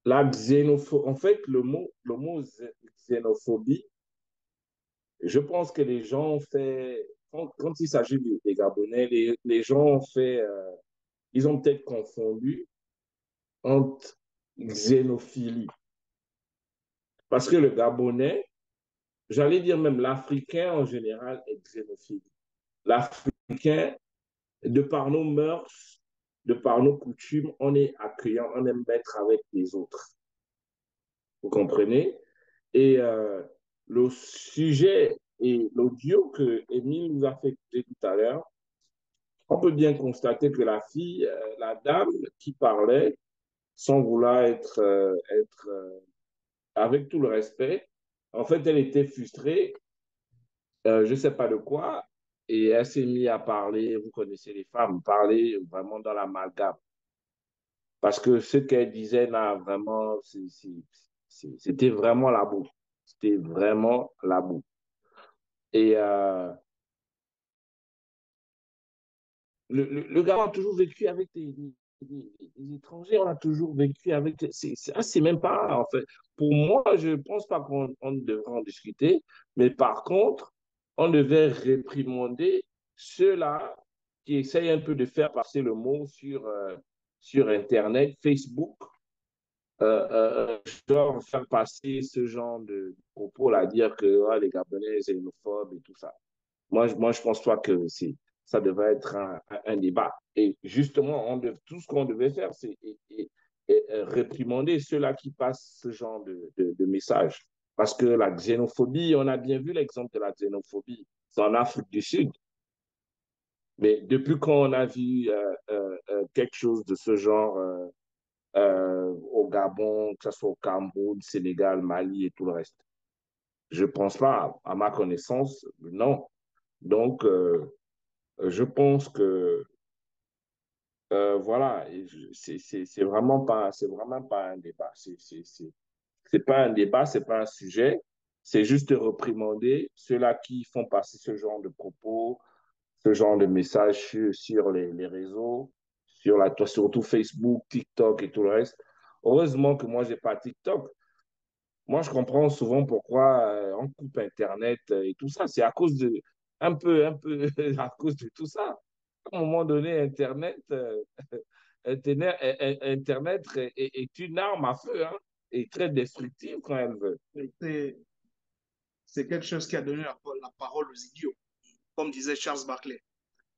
La xénophobie, en fait, le mot xénophobie, je pense que les gens ont fait, quand il s'agit des Gabonais, les gens ont fait, ils ont peut-être confondu entre xénophilie. Parce que le Gabonais, j'allais dire même l'Africain en général est xénophile. l'Africain, de par nos mœurs, de par nos coutumes, on est accueillant, on aime être avec les autres. Vous comprenez? Et le sujet et l'audio que Émile nous a fait écouter tout à l'heure, on peut bien constater que la fille, la dame qui parlait, sans vouloir être avec tout le respect, en fait, elle était frustrée, je ne sais pas de quoi, et elle s'est mise à parler, vous connaissez les femmes, parler vraiment dans l'amalgame. Parce que ce qu'elle disait là, vraiment, c'était vraiment la boue. C'était vraiment la boue. Et le Gabon a toujours vécu avec des étrangers, on a toujours vécu avec. C'est même pas, en fait. Pour moi, je ne pense pas qu'on devrait en discuter, mais par contre, on devait réprimander ceux-là qui essayent un peu de faire passer le mot sur Internet, Facebook, genre faire passer ce genre de propos là, dire que ah, les Gabonais sont xénophobes et tout ça. Moi, je pense pas que ça devrait être un débat. Et justement, tout ce qu'on devait faire, c'est réprimander ceux-là qui passent ce genre de messages. Parce que la xénophobie, on a bien vu l'exemple de la xénophobie, c'est en Afrique du Sud. Mais depuis qu'on a vu quelque chose de ce genre au Gabon, que ce soit au Cameroun, Sénégal, Mali et tout le reste, je pense pas, à ma connaissance, non. Donc, je pense que voilà, c'est vraiment pas un débat. C'est pas un débat, c'est pas un sujet. C'est juste de réprimander ceux-là qui font passer ce genre de propos, ce genre de messages sur les réseaux, surtout Facebook, TikTok et tout le reste. Heureusement que moi, j'ai pas TikTok. Moi, je comprends souvent pourquoi on coupe Internet et tout ça. C'est à cause un peu, à cause de tout ça. À un moment donné, Internet est une arme à feu, hein, et très destructive quand elle veut. C'est quelque chose qui a donné la parole aux idiots, comme disait Charles Barkley.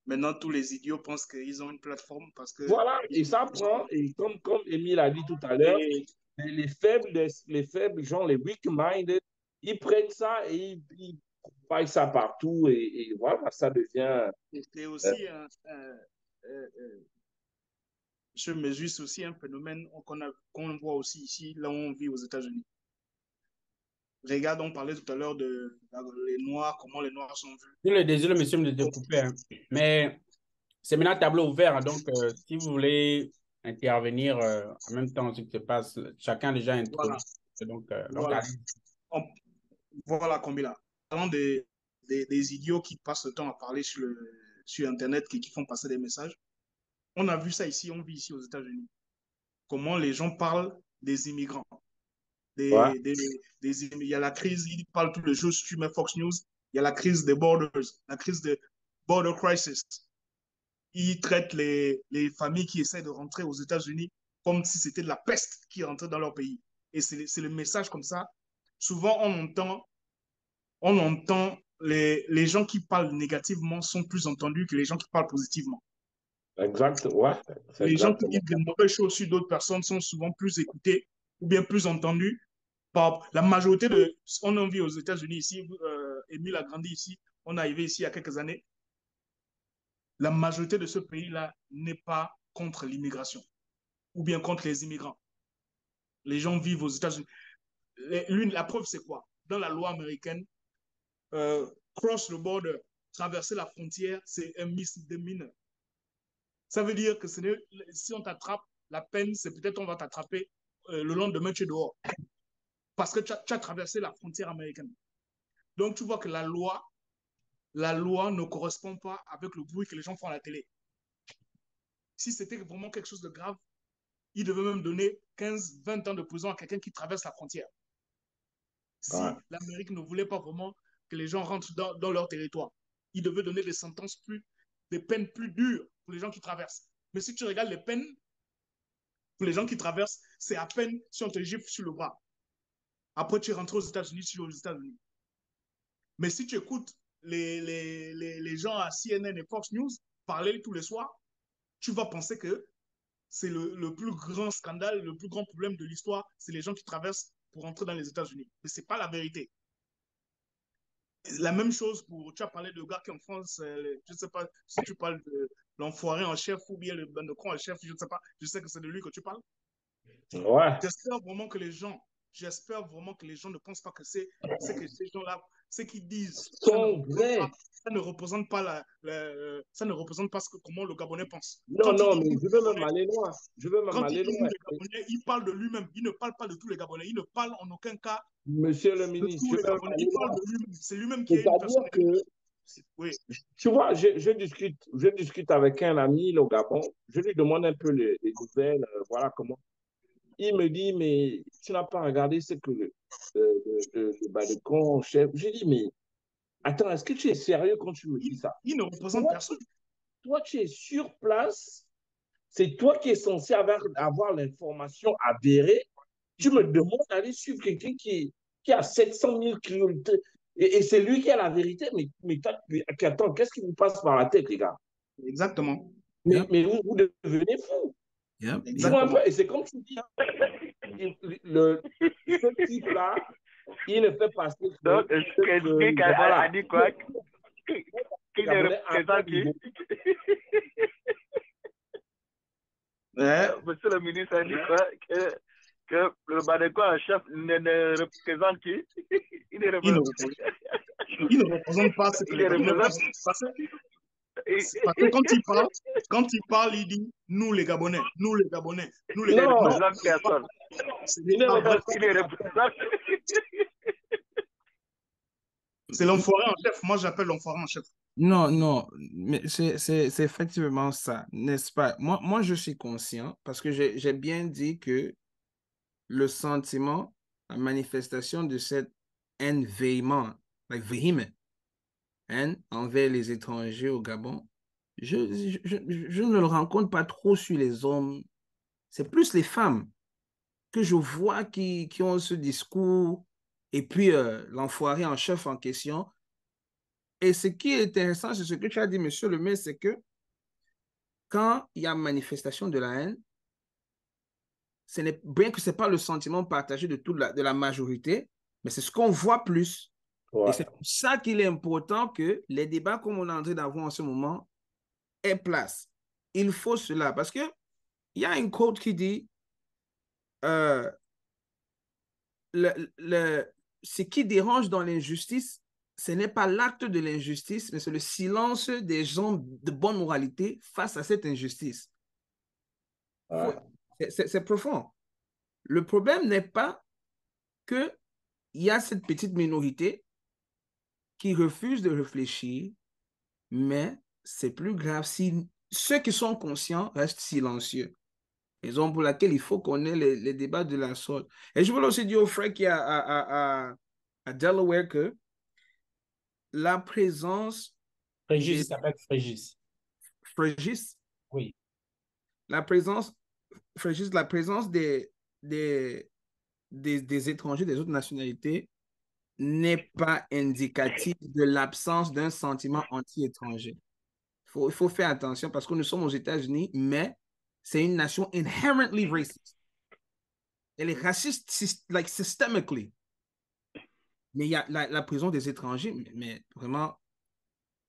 Maintenant, tous les idiots pensent qu'ils ont une plateforme parce que... Voilà, et ça prend, et comme Émile a dit tout à l'heure, Et les faibles, genre les weak-minded, ils prennent ça et ils paillent ça partout, et voilà, ça devient. c'est euh, aussi je mesure, c'est aussi un phénomène qu'on voit aussi ici, là où on vit aux États-Unis. Regarde, on parlait tout à l'heure les Noirs, comment les Noirs sont vus. Je le désolé, monsieur, de te couper, hein. Mais c'est maintenant tableau ouvert, hein. Donc, si vous voulez intervenir en même temps ce qui se passe, chacun déjà Voilà, introduit. Donc voilà. allez. On, voilà, Combila. Parlons des idiots qui passent le temps à parler sur Internet, qui font passer des messages. On a vu ça ici, on vit ici aux États-Unis. Comment les gens parlent des immigrants. ouais, Il y a la crise, ils parlent tous les jours, si tu mets Fox News, il y a la crise des borders, la crise de border crisis. Ils traitent les familles qui essaient de rentrer aux États-Unis comme si c'était de la peste qui rentrait dans leur pays. Et c'est le message comme ça. Souvent, on entend les gens qui parlent négativement sont plus entendus que les gens qui parlent positivement. exact, ouais, c'est Les gens qui exactement disent de mauvaises choses sur d'autres personnes sont souvent plus écoutés ou bien plus entendus par la majorité de... On en vit aux États-Unis ici, Émile a grandi ici, on est arrivé ici il y a quelques années. La majorité de ce pays-là n'est pas contre l'immigration ou bien contre les immigrants. Les gens vivent aux États-Unis. La preuve, c'est quoi? Dans la loi américaine, cross the border, traverser la frontière, c'est un misdemeanor. Ça veut dire que si on t'attrape, la peine, c'est peut-être on va t'attraper le lendemain, tu es dehors. Parce que tu as traversé la frontière américaine. Donc, tu vois que la loi ne correspond pas avec le bruit que les gens font à la télé. Si c'était vraiment quelque chose de grave, ils devaient même donner 15-20 ans de prison à quelqu'un qui traverse la frontière. ouais. Si l'Amérique ne voulait pas vraiment que les gens rentrent dans leur territoire, ils devaient donner des peines plus dures pour les gens qui traversent. Mais si tu regardes les peines pour les gens qui traversent, c'est à peine si on te gifle sur le bras. Après, tu es rentré aux États-Unis, tu es aux États-Unis. Mais si tu écoutes les gens à CNN et Fox News parler tous les soirs, tu vas penser que c'est le plus grand scandale, le plus grand problème de l'histoire, c'est les gens qui traversent pour entrer dans les États-Unis. Mais ce n'est pas la vérité. La même chose pour, tu as parlé de gars qui en France, je ne sais pas si tu parles de l'enfoiré en chef ou bien le bandecron en chef, je ne sais pas, je sais que c'est de lui que tu parles. Ouais. J'espère vraiment que les gens ne pensent pas que c'est que ces gens-là, ce qu'ils disent, Sont vrais. ça ne représente pas ça ne représente pas comment le Gabonais pense. Non, non, mais je veux même aller loin. Je veux même Quand il aller dit loin. nous les Gabonais, il parle de lui-même. Il ne parle pas de tous les Gabonais. Il ne parle en aucun cas Monsieur le de ministre, tous je les veux même Gabonais. aller Il parle loin. de lui-même. C'est lui-même qui est une personne. C'est-à-dire que, Oui. tu vois, je discute avec un ami au Gabon. Je lui demande un peu les nouvelles, voilà comment. Il me dit, mais tu n'as pas regardé ce que le Badekon chef. J'ai dit, mais attends, est-ce que tu es sérieux quand tu me dis ça? Il ne représente personne. Toi, tu es sur place. C'est toi qui es censé avoir l'information avérée. Tu me demandes d'aller suivre quelqu'un qui a 700 000 curiosités. Et c'est lui qui a la vérité. Mais attends, qu'est-ce qui vous passe par la tête, les gars? Exactement. Mais vous devenez fou. Tu vois un peu, et c'est comme tu dis, ce type-là, il ne fait pas ce que... Donc, quelqu'un a dit quoi? Qui ne représente qui? Monsieur le ministre a dit quoi? Que le Badekwa en chef ne représente qui? Il ne représente pas ce que les Gabonais pensent. Parce que quand il parle, il dit nous les Gabonais, nous les Gabonais, nous les Gabonais. Non, personne. C'est l'enfoiré en chef. Moi, j'appelle l'enfoiré en chef. Non, non, mais c'est effectivement ça, n'est-ce pas? Moi, je suis conscient parce que j'ai bien dit que le sentiment, la manifestation de cette haine véhémente, vehement, haine envers les étrangers au Gabon, je ne le rencontre pas trop sur les hommes. C'est plus les femmes que je vois qui ont ce discours et puis l'enfoiré en chef en question. Et ce qui est intéressant, c'est ce que tu as dit, monsieur le maire, c'est que quand il y a manifestation de la haine, bien que ce n'est pas le sentiment partagé de la majorité, mais c'est ce qu'on voit plus. Ouais. Et c'est pour ça qu'il est important que les débats comme on est en train d'avoir en ce moment aient place. Il faut cela. Parce qu'il y a une quote qui dit ce qui dérange dans l'injustice, ce n'est pas l'acte de l'injustice, mais c'est le silence des gens de bonne moralité face à cette injustice. Ouais. C'est profond. Le problème n'est pas qu'il y a cette petite minorité qui refuse de réfléchir, mais c'est plus grave si ceux qui sont conscients restent silencieux. Raison pour laquelle il faut qu'on ait les débats de la sorte. Et je voulais aussi dire aux frères qui est à Delaware que la présence... Frégis, il s'appelle Frégis. Frégis? Oui. Frégis, la présence des étrangers, des autres nationalités, n'est pas indicative de l'absence d'un sentiment anti-étranger. Il faut faire attention parce que nous sommes aux États-Unis, mais c'est une nation inherently racist. Elle est raciste systemically. Mais il y a la présence des étrangers, mais vraiment,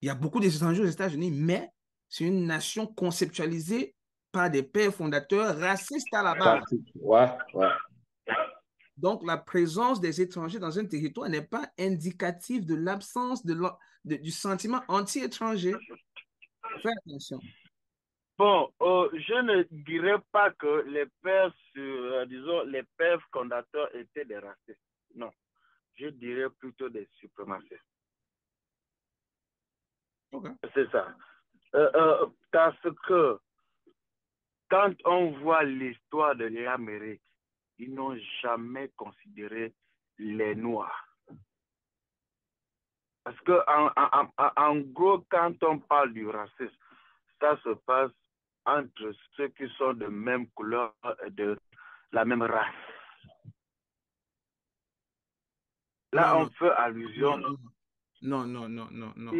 il y a beaucoup d'étrangers aux États-Unis, mais c'est une nation conceptualisée par des pères fondateurs racistes à la base. Ouais. Donc, la présence des étrangers dans un territoire n'est pas indicative de l'absence du sentiment anti-étranger. Fais attention. Bon, je ne dirais pas que les pères, les pères fondateurs étaient des racistes. Non, je dirais plutôt des suprémacistes. Okay. C'est ça. Parce que quand on voit l'histoire de l'Amérique, ils n'ont jamais considéré les Noirs. Parce que en gros, quand on parle du racisme, ça se passe entre ceux qui sont de même couleur, de la même race. Là, on fait allusion. Non, non, non, non, non.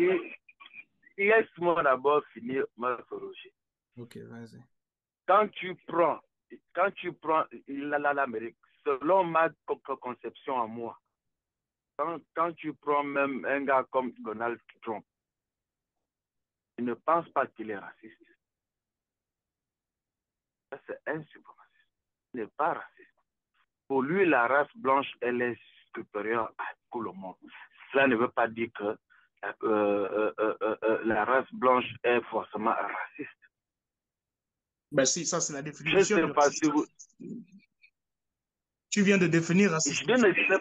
Laisse-moi d'abord finir ma sologie. Ok, vas-y. Quand tu prends l'Amérique, selon ma conception à moi, quand tu prends même un gars comme Donald Trump, je ne pense pas qu'il est raciste. Ça, c'est un suprémaciste. Il n'est pas raciste. Pour lui, la race blanche, elle est supérieure à tout le monde. Cela ne veut pas dire que la race blanche est forcément raciste. Ben si, ça c'est la Je définition ne de sais pas si raciste. vous... Tu viens de définir raciste. Je ne sais pas.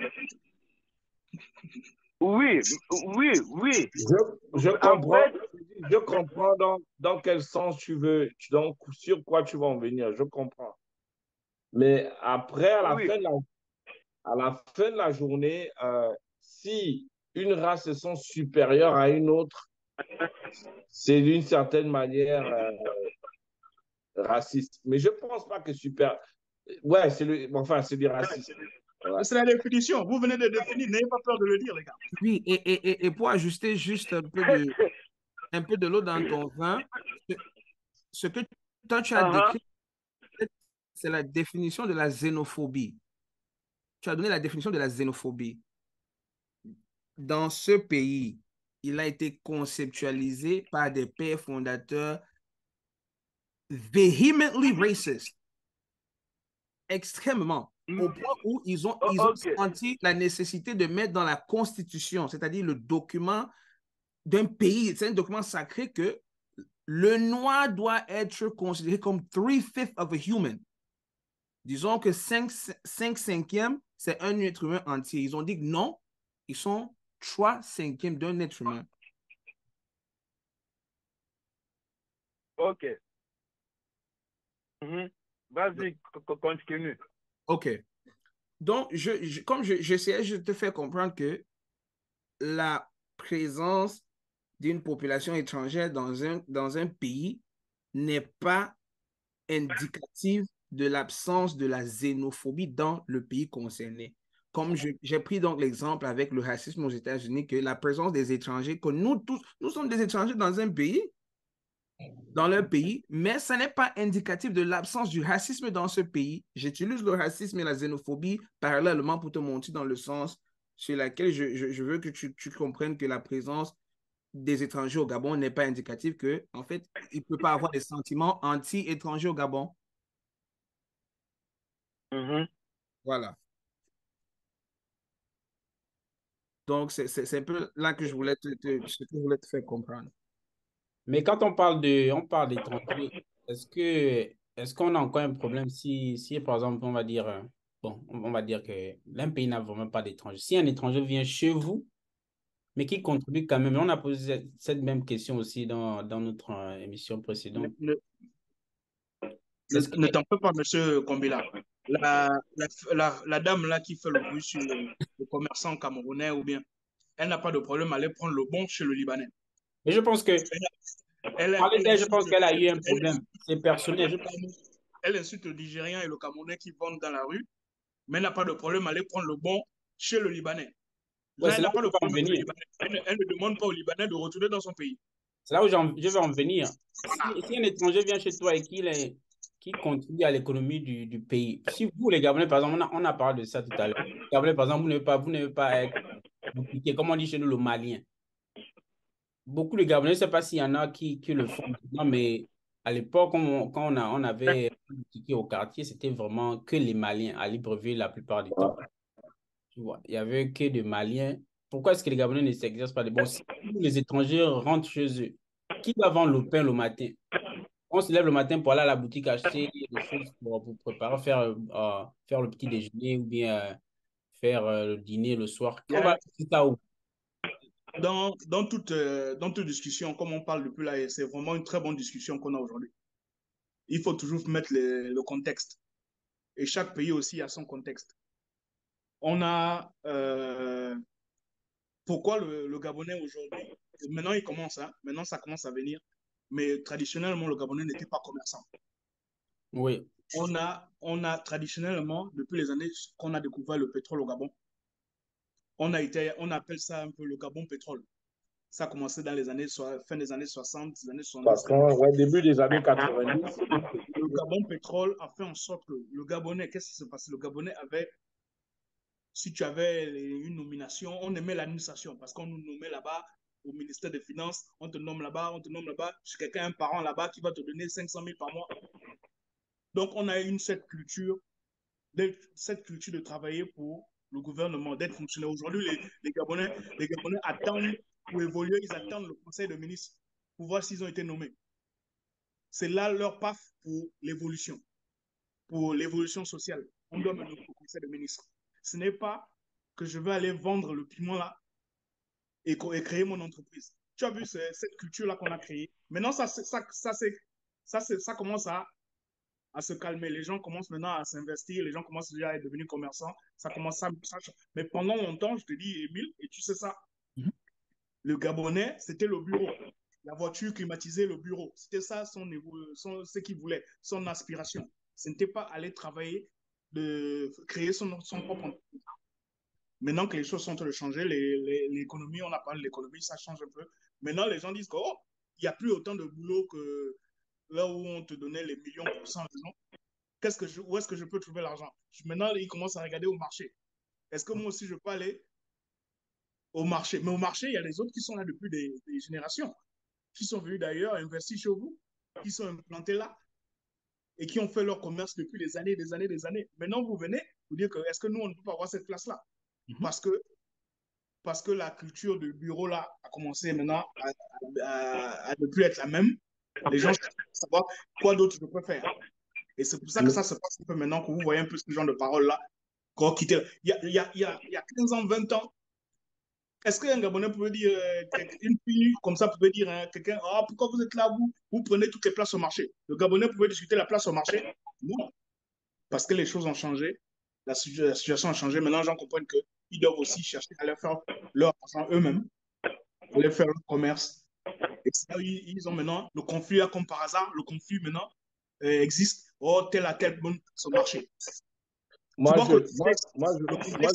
Oui, oui, oui. Je En comprends, fait, je comprends dans quel sens tu veux, donc sur quoi tu vas en venir, je comprends. Mais après, oui. à la fin de la journée, si une race se sent supérieure à une autre, c'est d'une certaine manière raciste. Mais je pense pas que super. Ouais, c'est du racisme. Ouais. C'est la définition. Vous venez de définir. N'ayez pas peur de le dire, les gars. Oui, et pour ajuster juste un peu de l'eau dans ton vin, ce, ce que toi tu as Uh-huh. décrit, c'est la définition de la xénophobie. Tu as donné la définition de la xénophobie. Dans ce pays, il a été conceptualisé par des pères fondateurs vehemently racist, extrêmement, au point où ils ont Ok. senti la nécessité de mettre dans la Constitution, c'est-à-dire le document d'un pays, c'est un document sacré que le noir doit être considéré comme 3/5 of a human. Disons que 5/5, c'est un être humain entier. Ils ont dit que non, ils sont 3/5 d'un être humain. Ok. Mhm. Vas-y, continue. OK. Donc, comme j'essayais, je te fais comprendre que la présence d'une population étrangère dans un pays n'est pas indicative de l'absence de la xénophobie dans le pays concerné. Comme j'ai pris donc l'exemple avec le racisme aux États-Unis, que la présence des étrangers, que nous tous, nous sommes des étrangers dans un pays, dans leur pays, mais ça n'est pas indicatif de l'absence du racisme dans ce pays. J'utilise le racisme et la xénophobie parallèlement pour te montrer dans le sens sur lequel je veux que tu comprennes que la présence des étrangers au Gabon n'est pas indicatif que, en fait, il ne peut pas avoir des sentiments anti-étrangers au Gabon. Mhm. Voilà. Donc, c'est un peu là que je voulais ce que je voulais te faire comprendre. Mais quand on parle d'étrangers, est-ce qu'on a encore un problème si par exemple, on va dire, bon, on va dire que l'un pays n'a vraiment pas d'étrangers. Si un étranger vient chez vous, mais qui contribue quand même, on a posé cette même question aussi dans notre émission Ne, précédente. ne, Est-ce que, ne t'en fais pas, monsieur Kombila. La dame là qui fait le bruit sur le commerçant camerounais ou bien, elle n'a pas de problème à aller prendre le bon chez le Libanais. mais je pense que, parler Elle d'elle, je insulte, pense qu'elle a eu un problème. C'est personnel. elle insulte le Nigérien et le Camerounais qui vendent dans la rue, mais elle n'a pas de problème à aller prendre le bon chez le Libanais. Ouais, Là, c'est elle là n'a où pas je de veux en problème avec le venir. Libanais. Elle ne demande pas au Libanais de retourner dans son pays. C'est là où je vais en venir. Si un étranger vient chez toi et qui contribue à l'économie du pays, si vous, les Gabonais, par exemple, on a parlé de ça tout à l'heure. Les Gabonais, par exemple, vous n'avez pas être dupliqué, comme on dit chez nous, le Malien. Beaucoup de Gabonais, je ne sais pas s'il y en a qui le font maintenant, mais à l'époque, quand on avait un ticket au quartier, c'était vraiment que les Maliens à Libreville la plupart du temps. Tu vois, il y avait que des Maliens. Pourquoi est-ce que les Gabonais ne s'exercent pas de bon? Si les étrangers rentrent chez eux, qui va vendre le pain le matin? On se lève le matin pour aller à la boutique acheter des choses pour préparer, faire le petit déjeuner ou bien faire le dîner le soir. On va acheter ça où? Dans toute discussion, comme on parle depuis là, c'est vraiment une très bonne discussion qu'on a aujourd'hui. Il faut toujours mettre le contexte. Et chaque pays aussi a son contexte. On a pourquoi le Gabonais aujourd'hui, maintenant il commence, hein, maintenant ça commence à venir, mais traditionnellement le Gabonais n'était pas commerçant. Oui. On a traditionnellement, depuis les années qu'on a découvert le pétrole au Gabon, on appelle ça un peu le Gabon pétrole. Ça a commencé dans les années, fin des années 60, des années 70. Ouais, début des années 90. Le Gabon Pétrole a fait en sorte que le Gabonais, qu'est-ce qui se passait? Le Gabonais avait, si tu avais une nomination, on aimait l'administration parce qu'on nous nommait là-bas au ministère des Finances, on te nomme là-bas, on te nomme là-bas. Chez quelqu'un, un parent là-bas qui va te donner 500 000 par mois. Donc, on a eu cette culture de travailler pour le gouvernement, d'être fonctionnaire. Aujourd'hui, les Gabonais attendent pour évoluer, ils attendent le conseil de ministres pour voir s'ils ont été nommés. C'est là leur paf pour l'évolution sociale. On doit me nommer au conseil de ministres. Ce n'est pas que je vais aller vendre le piment là et créer mon entreprise. Tu as vu cette culture-là qu'on a créée. Maintenant, ça commence à se calmer. Les gens commencent maintenant à s'investir, les gens commencent déjà à être devenus commerçants, ça commence à mais pendant longtemps, je te dis, Émile, et tu sais ça, le Gabonais, c'était le bureau. La voiture climatisée, le bureau. C'était ça ce qu'il voulait, son aspiration. Ce n'était pas aller travailler, de créer son propre entreprise. Maintenant que les choses sont en train de changer, l'économie, on a parlé de l'économie, ça change un peu. Maintenant, les gens disent qu'il n'y a plus autant de boulot que là où on te donnait les millions pour 100 raisons. Où est-ce que je peux trouver l'argent? Maintenant, ils commencent à regarder au marché. Est-ce que moi aussi, je peux aller au marché? Mais au marché, il y a les autres qui sont là depuis des générations, qui sont venus d'ailleurs investir chez vous, qui sont implantés là et qui ont fait leur commerce depuis des années, des années, des années. Maintenant, vous venez vous dire que est-ce que nous, on ne peut pas avoir cette place-là? Parce que la culture du bureau là a commencé maintenant à ne plus être la même. Les gens cherchent à savoir quoi d'autre je peux faire. Et c'est pour ça que ça se passe un peu maintenant, que vous voyez un peu ce genre de paroles-là. Il y a 15 ans, 20 ans, est-ce qu'un Gabonais pouvait dire, une fille comme ça pouvait dire à quelqu'un, pourquoi vous êtes là, vous prenez toutes les places au marché? Le Gabonais pouvait discuter la place au marché? Non, parce que les choses ont changé, la situation a changé. Maintenant, les gens comprennent qu'ils doivent aussi chercher à aller faire leur argent eux-mêmes, aller faire leur commerce. Et ça, ils ont maintenant le conflit, là, comme par hasard, le conflit maintenant existe. Tel à tel bon sur le marché. Moi, je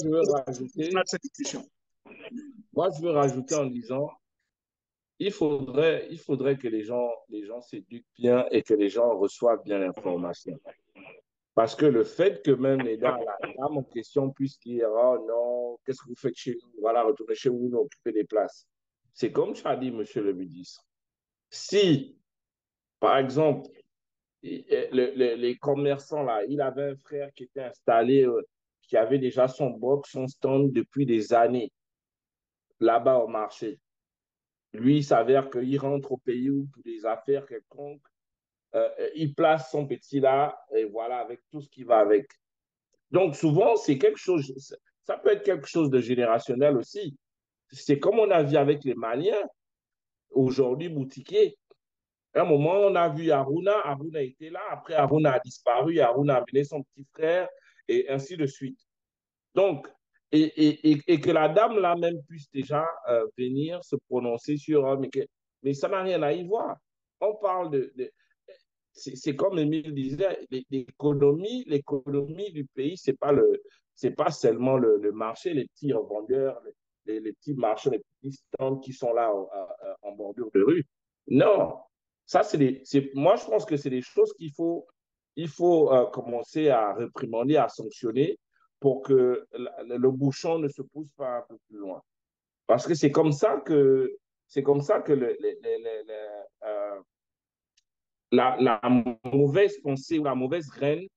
veux rajouter. Moi, je veux rajouter en disant, il faudrait que les gens s'éduquent bien et que les gens reçoivent bien l'information. Parce que le fait que même la dame en question puisse dire, oh non, qu'est-ce que vous faites chez nous? Voilà, retournez chez vous, nous occuper des places. C'est comme tu as dit, monsieur le ministre. Si, par exemple, les commerçants, là, il avait un frère qui était installé, qui avait déjà son box, son stand depuis des années, là-bas au marché. Lui, il s'avère qu'il rentre au pays où, pour des affaires quelconques, il place son petit là, et voilà, avec tout ce qui va avec. Donc, souvent, c'est quelque chose, ça peut être quelque chose de générationnel aussi. C'est comme on a vu avec les Maliens, aujourd'hui boutiquiers. À un moment, on a vu Aruna était là, après Aruna a disparu, Aruna a amené son petit frère, et ainsi de suite. Donc, et que la dame là même puisse déjà venir se prononcer sur, mais ça n'a rien à y voir. On parle c'est comme Émile disait, l'économie du pays, c'est pas seulement le marché, les petits revendeurs, les petits marchands, les petits stands qui sont là en bordure de rue. Non, ça moi je pense que c'est des choses il faut commencer à réprimander, à sanctionner pour que le bouchon ne se pousse pas un peu plus loin. Parce que c'est comme ça que la mauvaise pensée ou la mauvaise graine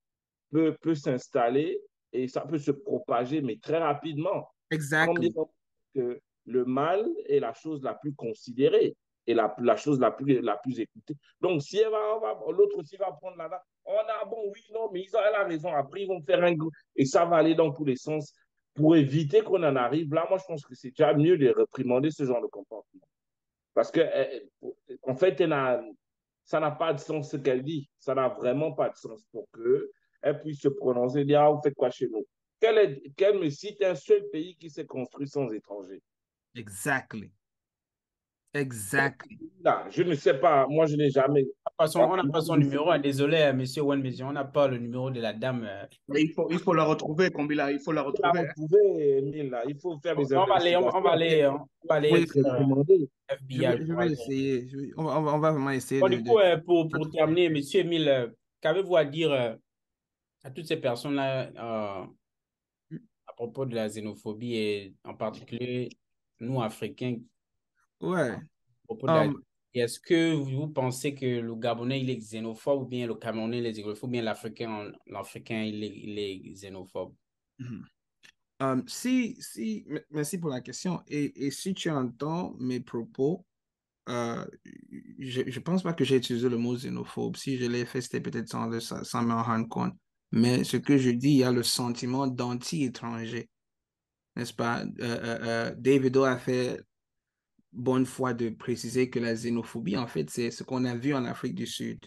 peut s'installer et ça peut se propager, mais très rapidement. Exactement. Que le mal est la chose la plus considérée et la chose la plus écoutée. Donc, si l'autre aussi va prendre là-bas, oui, non, mais elle a raison. Après, ils vont faire un groupe et ça va aller dans tous les sens. Pour éviter qu'on en arrive là, moi, je pense que c'est déjà mieux de réprimander ce genre de comportement. Parce que, en fait, ça n'a pas de sens ce qu'elle dit. Ça n'a vraiment pas de sens pour qu'elle puisse se prononcer et dire, vous faites quoi chez nous? Qu'elle me cite un seul pays qui s'est construit sans étrangers. Exactly. Exact. Là, je ne sais pas, moi je n'ai jamais. On n'a pas son numéro. Désolé, monsieur Wen, mais on n'a pas le numéro de la dame. Mais il faut la retrouver, Kombila, il faut la Il faut la retrouver. Hein. retrouver, Emile, là. Il faut faire des On va aller, investigations. on va aller Oui, écrire Demander. FBI je pour vais aller. essayer. On va vraiment essayer Bon, du coup, pour de- terminer, monsieur Emile, qu'avez-vous à dire à toutes ces personnes-là à propos de la xénophobie et en particulier nous, Africains, Ouais. à propos de la... Est-ce que vous pensez que le Gabonais, il est xénophobe ou bien le Camerounais, il est xénophobe ou bien l'Africain, il est xénophobe? Mhm. Merci pour la question. Et si tu entends mes propos, je ne pense pas que j'ai utilisé le mot xénophobe. Si je l'ai fait, c'était peut-être sans me rendre compte. Mais ce que je dis, il y a le sentiment d'anti-étranger, n'est-ce pas? Davido a fait bonne foi de préciser que la xénophobie, en fait, c'est ce qu'on a vu en Afrique du Sud.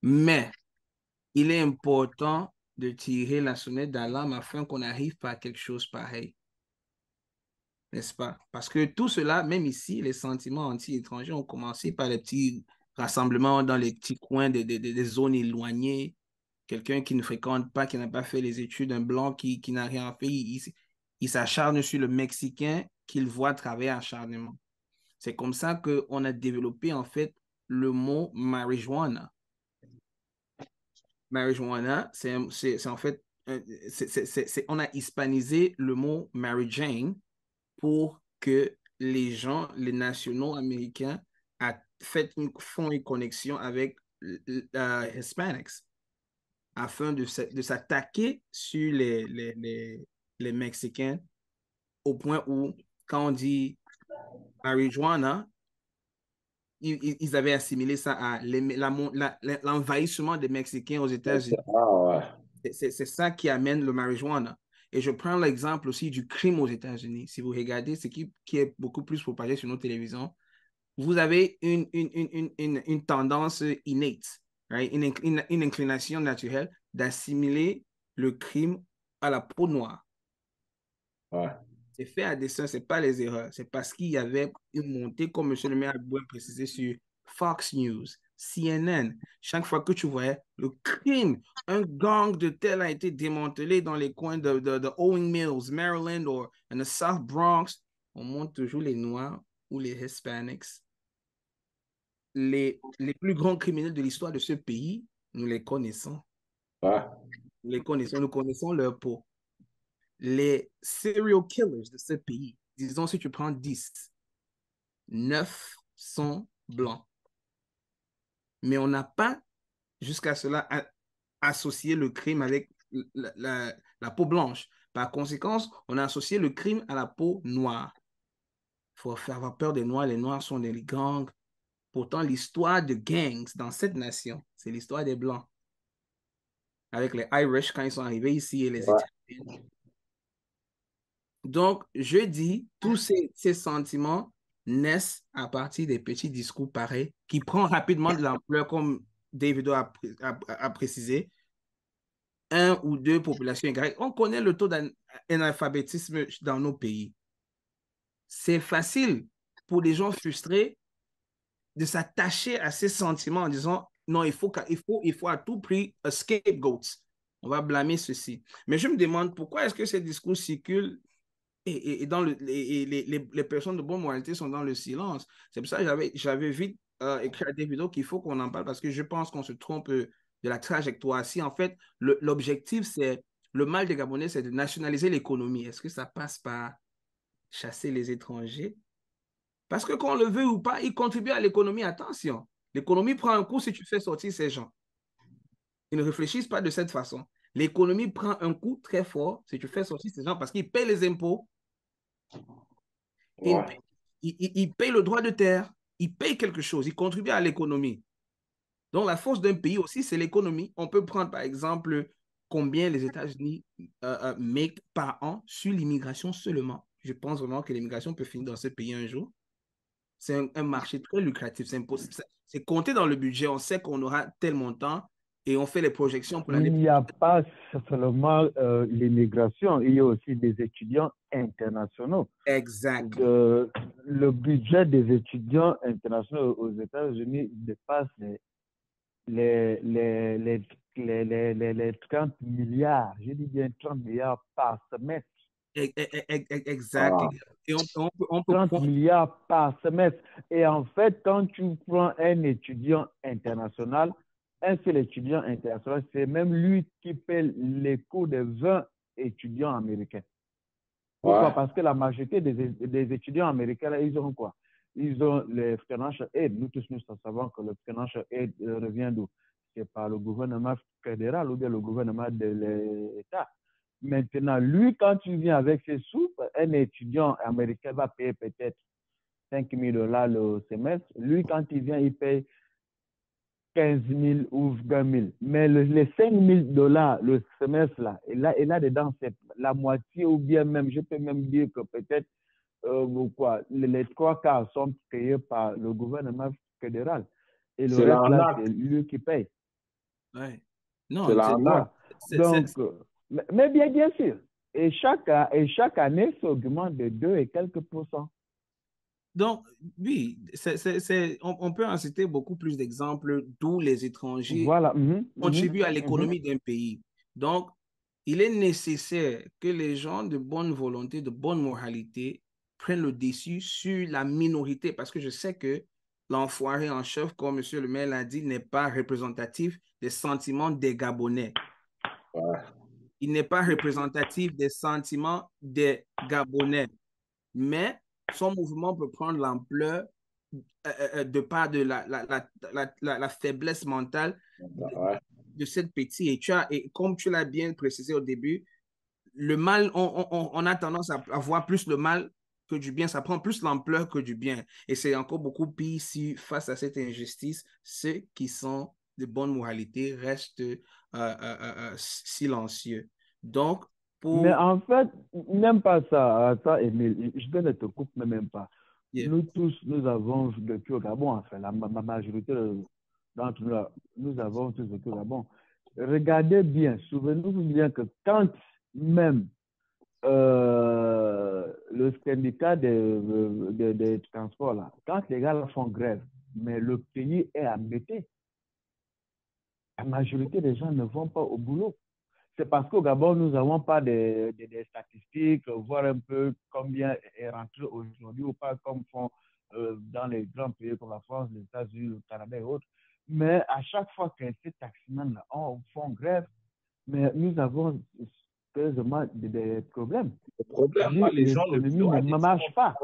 Mais il est important de tirer la sonnette d'alarme afin qu'on n'arrive pas à quelque chose pareil. N'est-ce pas? Parce que tout cela, même ici, les sentiments anti-étrangers ont commencé par les petits rassemblements dans les petits coins des zones éloignées. Quelqu'un qui ne fréquente pas, qui n'a pas fait les études, un blanc qui n'a rien fait, il s'acharne sur le Mexicain qu'il voit travailler acharnement. C'est comme ça qu'on a développé en fait le mot marijuana. Marijuana, c'est en fait, on a hispanisé le mot Mary Jane pour que les gens, les nationaux américains, font une connexion avec Hispanics afin de s'attaquer sur les Mexicains au point où, quand on dit marijuana, ils avaient assimilé ça à l'envahissement des Mexicains aux États-Unis. Ah, ouais. C'est ça qui amène le marijuana. Et je prends l'exemple aussi du crime aux États-Unis. Si vous regardez ce qui est beaucoup plus propagé sur nos télévisions, vous avez une tendance innate, right? Une inclination naturelle d'assimiler le crime à la peau noire. Ouais. C'est fait à dessein, ce n'est pas les erreurs. C'est parce qu'il y avait une montée, comme M. le maire a bien précisé, sur Fox News, CNN. Chaque fois que tu voyais le crime, un gang de tel a été démantelé dans les coins de Owing Mills, Maryland, ou dans le South Bronx, on montre toujours les Noirs ou les Hispanics. Les plus grands criminels de l'histoire de ce pays, nous les connaissons. Ouais. Nous connaissons leur peau. Les serial killers de ce pays, disons si tu prends 10, 9 sont blancs. Mais on n'a pas, jusqu'à cela, associé le crime avec la peau blanche. Par conséquent, on a associé le crime à la peau noire. Il faut faire avoir peur des Noirs. Les Noirs sont des gangs. Pourtant, l'histoire de gangs dans cette nation, c'est l'histoire des Blancs. Avec les Irish quand ils sont arrivés ici et les Italiens. Donc, je dis, tous ces sentiments naissent à partir des petits discours pareils qui prennent rapidement de l'ampleur, comme David a précisé. Un ou deux populations Y. On connaît le taux d'analphabétisme dans nos pays. C'est facile pour des gens frustrés de s'attacher à ces sentiments en disant non, il faut à tout prix un scapegoat. On va blâmer ceci. Mais je me demande pourquoi est-ce que ces discours circulent et les personnes de bonne moralité sont dans le silence. C'est pour ça que j'avais vite écrit à des vidéos qu'il faut qu'on en parle parce que je pense qu'on se trompe de la trajectoire. Si en fait, l'objectif, c'est le mal des Gabonais, c'est de nationaliser l'économie. Est-ce que ça passe par chasser les étrangers? Parce que qu'on le veut ou pas, ils contribuent à l'économie. Attention, l'économie prend un coup si tu fais sortir ces gens. Ils ne réfléchissent pas de cette façon. L'économie prend un coup très fort si tu fais sortir ces gens parce qu'ils paient les impôts. Ouais. Ils payent le droit de terre. Ils payent quelque chose. Ils contribuent à l'économie. Donc, la force d'un pays aussi, c'est l'économie. On peut prendre, par exemple, combien les États-Unis make par an sur l'immigration seulement. Je pense vraiment que l'immigration peut finir dans ce pays un jour. C'est un marché très lucratif. C'est compté dans le budget. On sait qu'on aura tel montant et on fait les projections pour Il l'année n'y a pas seulement l'immigration, il y a aussi des étudiants internationaux. Exact. Le budget des étudiants internationaux aux États-Unis dépasse les 30 milliards. Je dis bien 30 milliards par semestre. Exact. Et on peut 30 milliards par semestre. Et en fait, quand tu prends un étudiant international, un seul étudiant international, c'est même lui qui paie les cours de 20 étudiants américains. Pourquoi? Ouais. Parce que la majorité des étudiants américains, là, ils ont quoi? Ils ont le financial aid. Nous tous, nous savons que le financial aid revient d'où? C'est par le gouvernement fédéral ou bien le gouvernement de l'État. Maintenant, lui, quand tu viens avec ses sous, un étudiant américain va payer peut-être 5 000 $ le semestre. Lui, quand il vient, il paye 15 000 ou 20 000. Mais les 5 000 $ le semestre, là, et là dedans, c'est la moitié ou bien même, je peux même dire que peut-être les 3/4 sont payés par le gouvernement fédéral. Et le C'est reste, là, l'arnaque. c'est lui qui paye. Ouais. C'est Non, l'arnaque. Donc, mais bien sûr. Et chaque année, ça augmente de 2 et quelques %. donc, oui, on peut en citer beaucoup plus d'exemples d'où les étrangers Voilà. contribuent à l'économie d'un pays. Donc, il est nécessaire que les gens de bonne volonté, de bonne moralité prennent le dessus sur la minorité parce que je sais que l'enfoiré en chef, comme M. le maire l'a dit, n'est pas représentatif des sentiments des Gabonais. Ouais. Il n'est pas représentatif des sentiments des Gabonais. Mais son mouvement peut prendre l'ampleur de part de la faiblesse mentale Ouais. de cette petite. Et comme tu l'as bien précisé au début, le mal, on a tendance à voir plus le mal que du bien. Ça prend plus l'ampleur que du bien. Et c'est encore beaucoup pire si, face à cette injustice, ceux qui sont de bonne moralité restent silencieux. Donc, Mais pour... en fait, même pas ça, Émile, je ne te coupe même pas. Yeah. Nous tous, nous avons vécu au Gabon, enfin, la majorité d'entre nous, nous avons tous vécu au Gabon. Regardez bien, souvenez-vous bien que quand même le syndicat des transports, là, quand les gars là font grève, mais le pays est embêté. La majorité des gens ne vont pas au boulot. C'est parce qu'au Gabon, nous n'avons pas des statistiques, voir un peu combien est rentré aujourd'hui ou pas, comme font dans les grands pays comme la France, les États-Unis, le Canada et autres. Mais à chaque fois que ces taximans font grève, mais nous avons sérieusement des problèmes. Le problème, moi, les gens L'économie ne marche pas.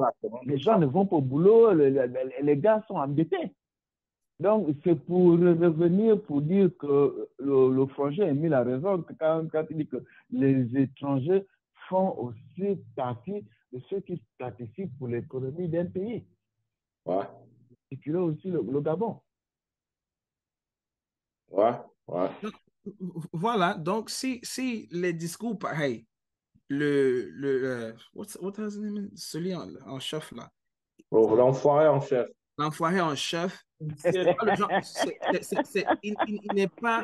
Les gens ne vont pas au boulot, les gars sont embêtés. Donc, c'est pour revenir pour dire que le frangin Émile a raison quand il dit que les étrangers font aussi partie de ceux qui participent pour l'économie d'un pays. Ouais. Et tu as aussi le Gabon. Ouais. Ouais. Voilà, donc si les discours pareils, celui en chef là, Oh, l'enfoiré en chef. l'enfoiré en chef, c'est pas le genre, il n'est pas,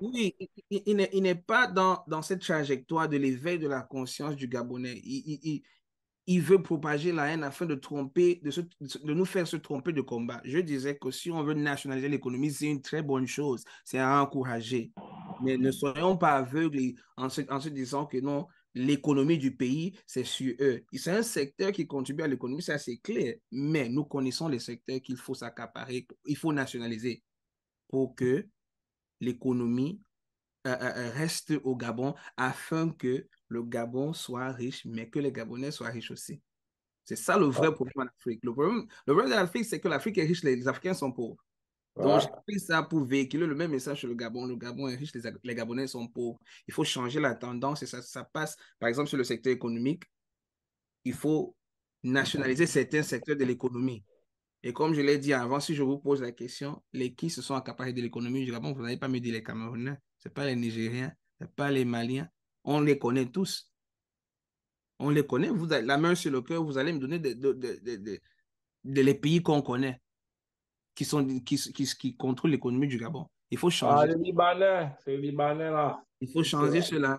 oui, il n'est pas dans cette trajectoire de l'éveil de la conscience du Gabonais. Il veut propager la haine afin de tromper, de nous faire se tromper de combat. Je disais que si on veut nationaliser l'économie, c'est une très bonne chose, c'est à encourager. Mais ne soyons pas aveugles en se disant que non, l'économie du pays, c'est sur eux. C'est un secteur qui contribue à l'économie, ça c'est clair. Mais nous connaissons les secteurs qu'il faut s'accaparer, il faut nationaliser pour que l'économie reste au Gabon afin que le Gabon soit riche, mais que les Gabonais soient riches aussi. C'est ça le vrai problème en Afrique. Le problème de l'Afrique, c'est que l'Afrique est riche, les Africains sont pauvres. Donc, Ouais. j'ai pris ça pour véhiculer le même message sur le Gabon. Le Gabon est riche, les Gabonais sont pauvres. Il faut changer la tendance et ça passe, par exemple, sur le secteur économique. Il faut nationaliser certains secteurs de l'économie. Et comme je l'ai dit avant, si je vous pose la question, les qui se sont accaparés de l'économie du Gabon, vous n'allez pas me dire les Camerounais, ce n'est pas les Nigériens, ce n'est pas les Maliens. On les connaît tous. On les connaît. Vous avez la main sur le cœur, vous allez me donner les pays qu'on connaît qui contrôlent l'économie du Gabon. Il faut Ah, changer. les Libanais, c'est les Libanais là. Il faut changer cela.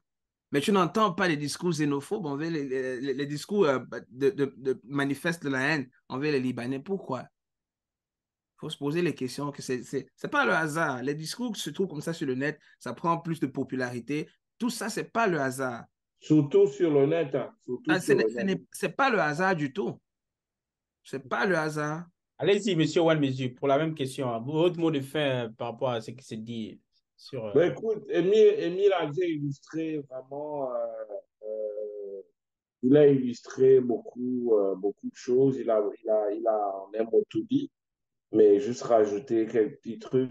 Mais tu n'entends pas les discours xénophobes envers les discours de manifestes de la haine envers les Libanais. Pourquoi? Il faut se poser les questions. Que c'est pas le hasard. Les discours qui se trouvent comme ça sur le net, ça prend plus de popularité. Tout ça, c'est pas le hasard. Surtout sur le net. Hein. Surtout Ah, sur le net. c'est pas le hasard du tout. C'est pas le hasard. Allez-y, monsieur One Mesure, pour la même question. Hein. Votre mot de fin par rapport à ce qui s'est dit sur. Ben écoute, Émile a déjà illustré vraiment, il a illustré beaucoup de choses. Il a en un mot tout dit, mais juste rajouter quelques petits trucs.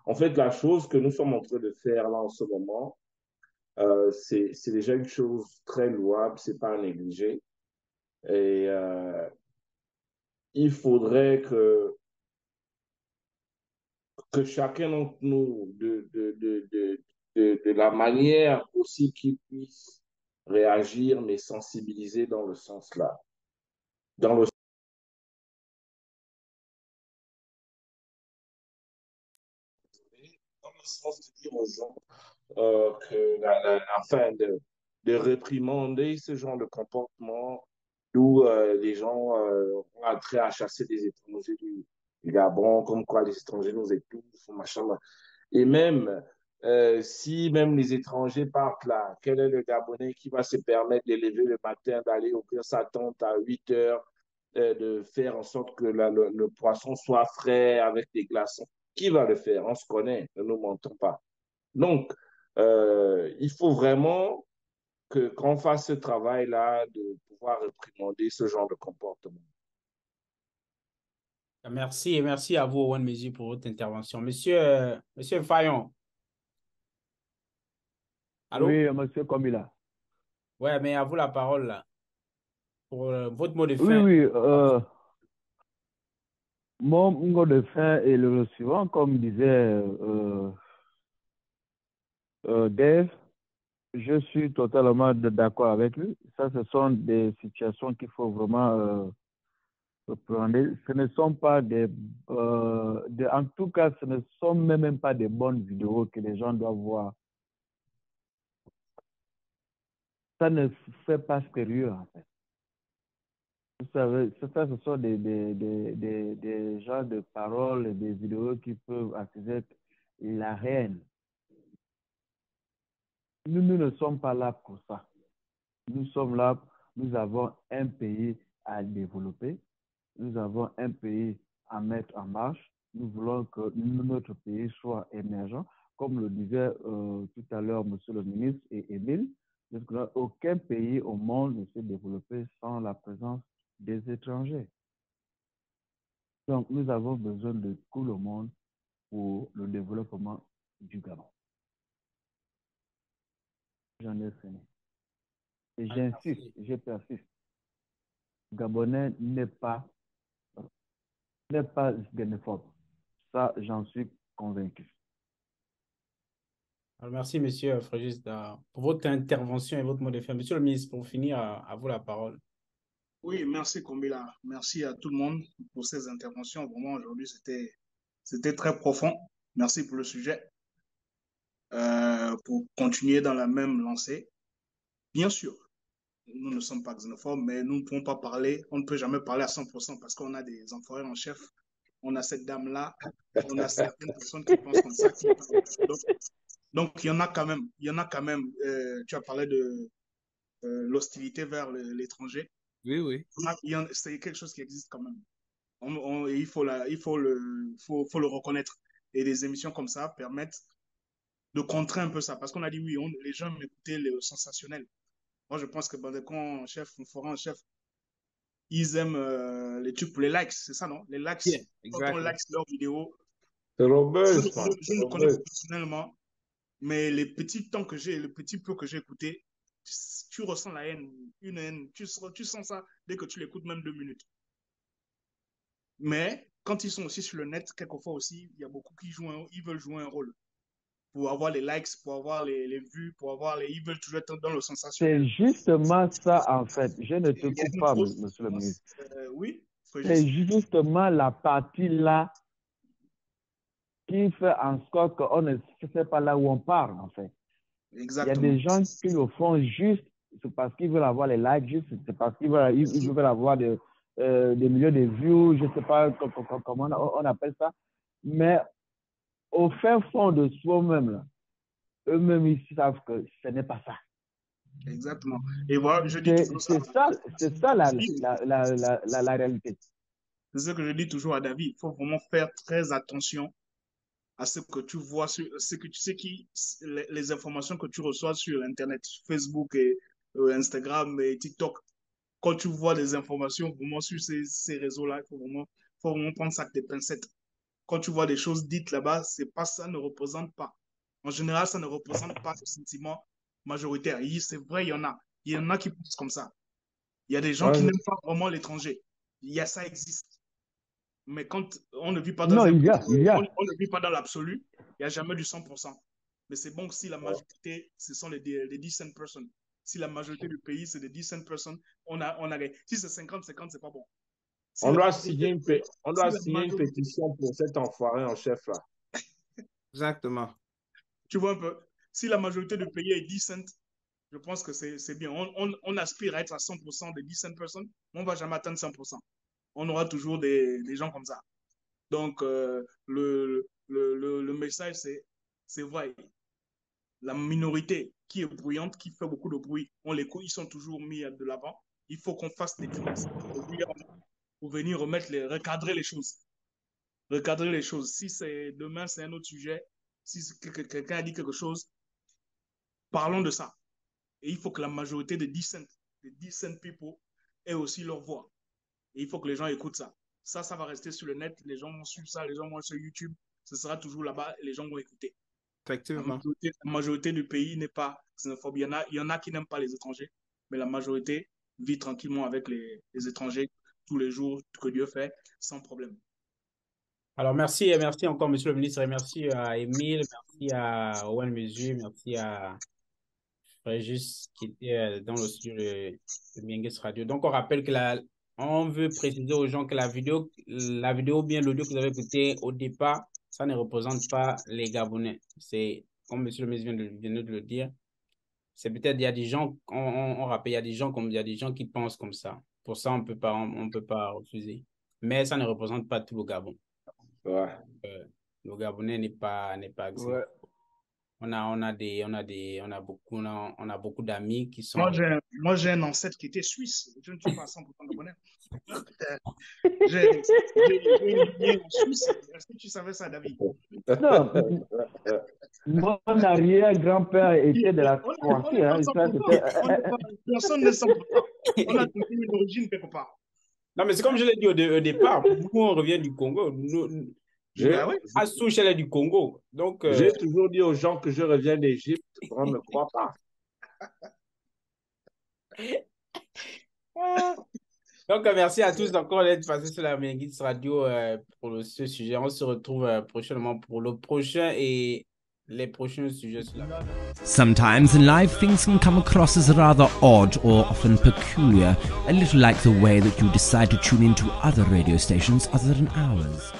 En fait, la chose que nous sommes en train de faire là en ce moment, c'est déjà une chose très louable, c'est pas à négliger. Et il faudrait que chacun d'entre nous, de la manière aussi qu'il puisse réagir, mais sensibiliser dans le sens là. Dans le sens de dire aux gens afin de réprimander ce genre de comportement où les gens ont attrait à chasser des étrangers du Gabon, comme quoi les étrangers nous étouffent, machin. Et même, si même les étrangers partent là, quel est le Gabonais qui va se permettre de lever le matin, d'aller ouvrir sa tente à 8 heures, de faire en sorte que le poisson soit frais avec des glaçons? Qui va le faire? On se connaît, ne nous mentons pas. Donc, il faut vraiment qu'on fasse ce travail-là de pouvoir réprimander ce genre de comportement. Merci et merci à vous, One Mesure, pour votre intervention. Monsieur Fayon, allô? Oui, monsieur Komila. Ouais, mais à vous la parole là. Pour votre mot de Oui, fin. oui. Mon mot de fin est le suivant, comme disait Dave. Je suis totalement d'accord avec lui. Ça, ce sont des situations qu'il faut vraiment prendre. Ce ne sont pas en tout cas, ce ne sont même pas des bonnes vidéos que les gens doivent voir. Ça ne fait pas sérieux, en fait. Vous savez, ça, ce sont des genres de paroles et des vidéos qui peuvent attiser la haine. Nous ne sommes pas là pour ça. Nous sommes là, nous avons un pays à développer, nous avons un pays à mettre en marche. Nous voulons que notre pays soit émergent. Comme le disait tout à l'heure monsieur le ministre et Émile, aucun pays au monde ne s'est développé sans la présence des étrangers. Donc, nous avons besoin de tout le monde pour le développement du Gabon. J'en ai fini. Et j'insiste, je persiste. Gabonais n'est pas xénophobe. Ça, j'en suis convaincu. Alors, merci, monsieur Frégis, pour votre intervention et votre mot de fin. Monsieur le ministre, pour finir, à vous la parole. Oui, merci Kombila. Merci à tout le monde pour ces interventions. Vraiment, aujourd'hui, c'était très profond. Merci pour le sujet. Pour continuer dans la même lancée. Bien sûr, nous ne sommes pas xénophobes, mais nous ne pouvons pas parler, on ne peut jamais parler à 100% parce qu'on a des enfoirés en chef. On a cette dame-là, on a certaines personnes qui pensent comme ça. Donc, il y en a quand même. Tu as parlé de l'hostilité vers l'étranger. Oui, oui. C'est quelque chose qui existe quand même. Il faut le reconnaître. Et des émissions comme ça permettent de contrer un peu ça. Parce qu'on a dit oui, les gens aiment écouter le sensationnel. Moi, je pense que Bandecon en chef, Foran en chef, ils aiment les trucs pour les likes, c'est ça, non? Les likes, Yeah, quand exactly. on likes leurs vidéos, C'est Robert, je ne connais pas personnellement, mais les petits temps que j'ai, le petit peu que j'ai écouté, tu ressens la haine, une haine, tu sens ça dès que tu l'écoutes même 2 minutes. Mais quand ils sont aussi sur le net, quelquefois aussi, il y a beaucoup qui ils veulent jouer un rôle. Pour avoir les likes, pour avoir les vues, ils veulent toujours être dans le sensationnel. C'est justement ça, en fait. Je ne te coupe pas, monsieur le ministre. Oui, c'est justement la partie-là qui fait en sorte qu'on ne sait pas là où on part, en fait. Exactement. Il y a des gens qui le font juste, c'est parce qu'ils veulent avoir les likes, juste, c'est parce qu'ils veulent avoir des millions de vues, je ne sais pas comment on appelle ça. Mais au fin fond de soi-même, eux-mêmes, ils savent que ce n'est pas ça. Exactement. Et voilà, je dis toujours ça. C'est ça la réalité. C'est ce que je dis toujours à David. Il faut vraiment faire très attention à ce que tu vois, les informations que tu reçois sur Internet, Facebook, et, Instagram et TikTok. Quand tu vois des informations vraiment sur ces réseaux-là, il faut vraiment prendre ça avec des pincettes. Quand tu vois des choses dites là-bas, ça ne représente pas. En général, ça ne représente pas le sentiment majoritaire. C'est vrai, il y en a. Il y en a qui pensent comme ça. Il y a des gens qui n'aiment pas vraiment l'étranger. Ça existe. Mais quand on ne vit pas dans on ne vit pas dans l'absolu, il n'y a jamais du 100%. Mais c'est bon que si la majorité, ce sont les decent personnes. Si la majorité du pays, c'est des decent personnes, on a. Si c'est 50-50, c'est pas bon. On doit signer une pétition pour cet enfoiré en chef là. Exactement. Tu vois un peu? Si la majorité du pays est decent, je pense que c'est bien. On aspire à être à 100% des decent personnes, mais on ne va jamais atteindre 100%. On aura toujours des gens comme ça. Donc, le message, c'est vrai. La minorité qui est bruyante, qui fait beaucoup de bruit, ils sont toujours mis de l'avant. Il faut qu'on fasse des trucs pour venir recadrer les choses. Recadrer les choses. Si demain, c'est un autre sujet, si quelqu'un a dit quelque chose, parlons de ça. Et il faut que la majorité des decent people ait aussi leur voix. Et il faut que les gens écoutent ça. Ça va rester sur le net. Les gens vont suivre ça. Les gens vont sur YouTube. Ce sera toujours là-bas et les gens vont écouter. Effectivement. La majorité du pays n'est pas xénophobe. Il y en a qui n'aiment pas les étrangers. Mais la majorité vit tranquillement avec les étrangers tous les jours que Dieu fait, sans problème. Alors, merci encore, monsieur le ministre. Et merci à Émile, merci à Owen Mesure, merci à Fréjus qui était dans le studio de Mingus Radio. Donc, on rappelle que on veut préciser aux gens que la vidéo ou bien l'audio que vous avez écouté au départ, ça ne représente pas les Gabonais. C'est, comme monsieur le ministre vient de le dire, c'est peut-être, il y a des gens, on rappelle, il y a des gens qui pensent comme ça. Pour ça, on peut pas refuser. Mais ça ne représente pas tout le Gabon. Ouais. Le Gabonais n'est pas exempt. Ouais. On a beaucoup d'amis qui sont. Moi, j'ai un ancêtre qui était suisse. Je ne suis pas 100% gabonais. J'ai une lignée en Suisse. Est-ce que tu savais ça, David? Non. Mon arrière-grand-père était de la Croatie. Personne n'est 100%. On a une origine quelque part. Non, mais c'est comme je l'ai dit au départ. Nous, on revient du Congo. Assouche, elle est du Congo. Donc, j'ai toujours dit aux gens que je reviens d'Égypte. On ne me croit pas. Donc, merci à tous encore d'être passés sur la Mingus Radio pour ce sujet. On se retrouve prochainement pour le prochain et les prochains sujets sur la. Sometimes in life, things can come across as rather odd or often peculiar, a little like the way that you decide to tune into other radio stations other than ours.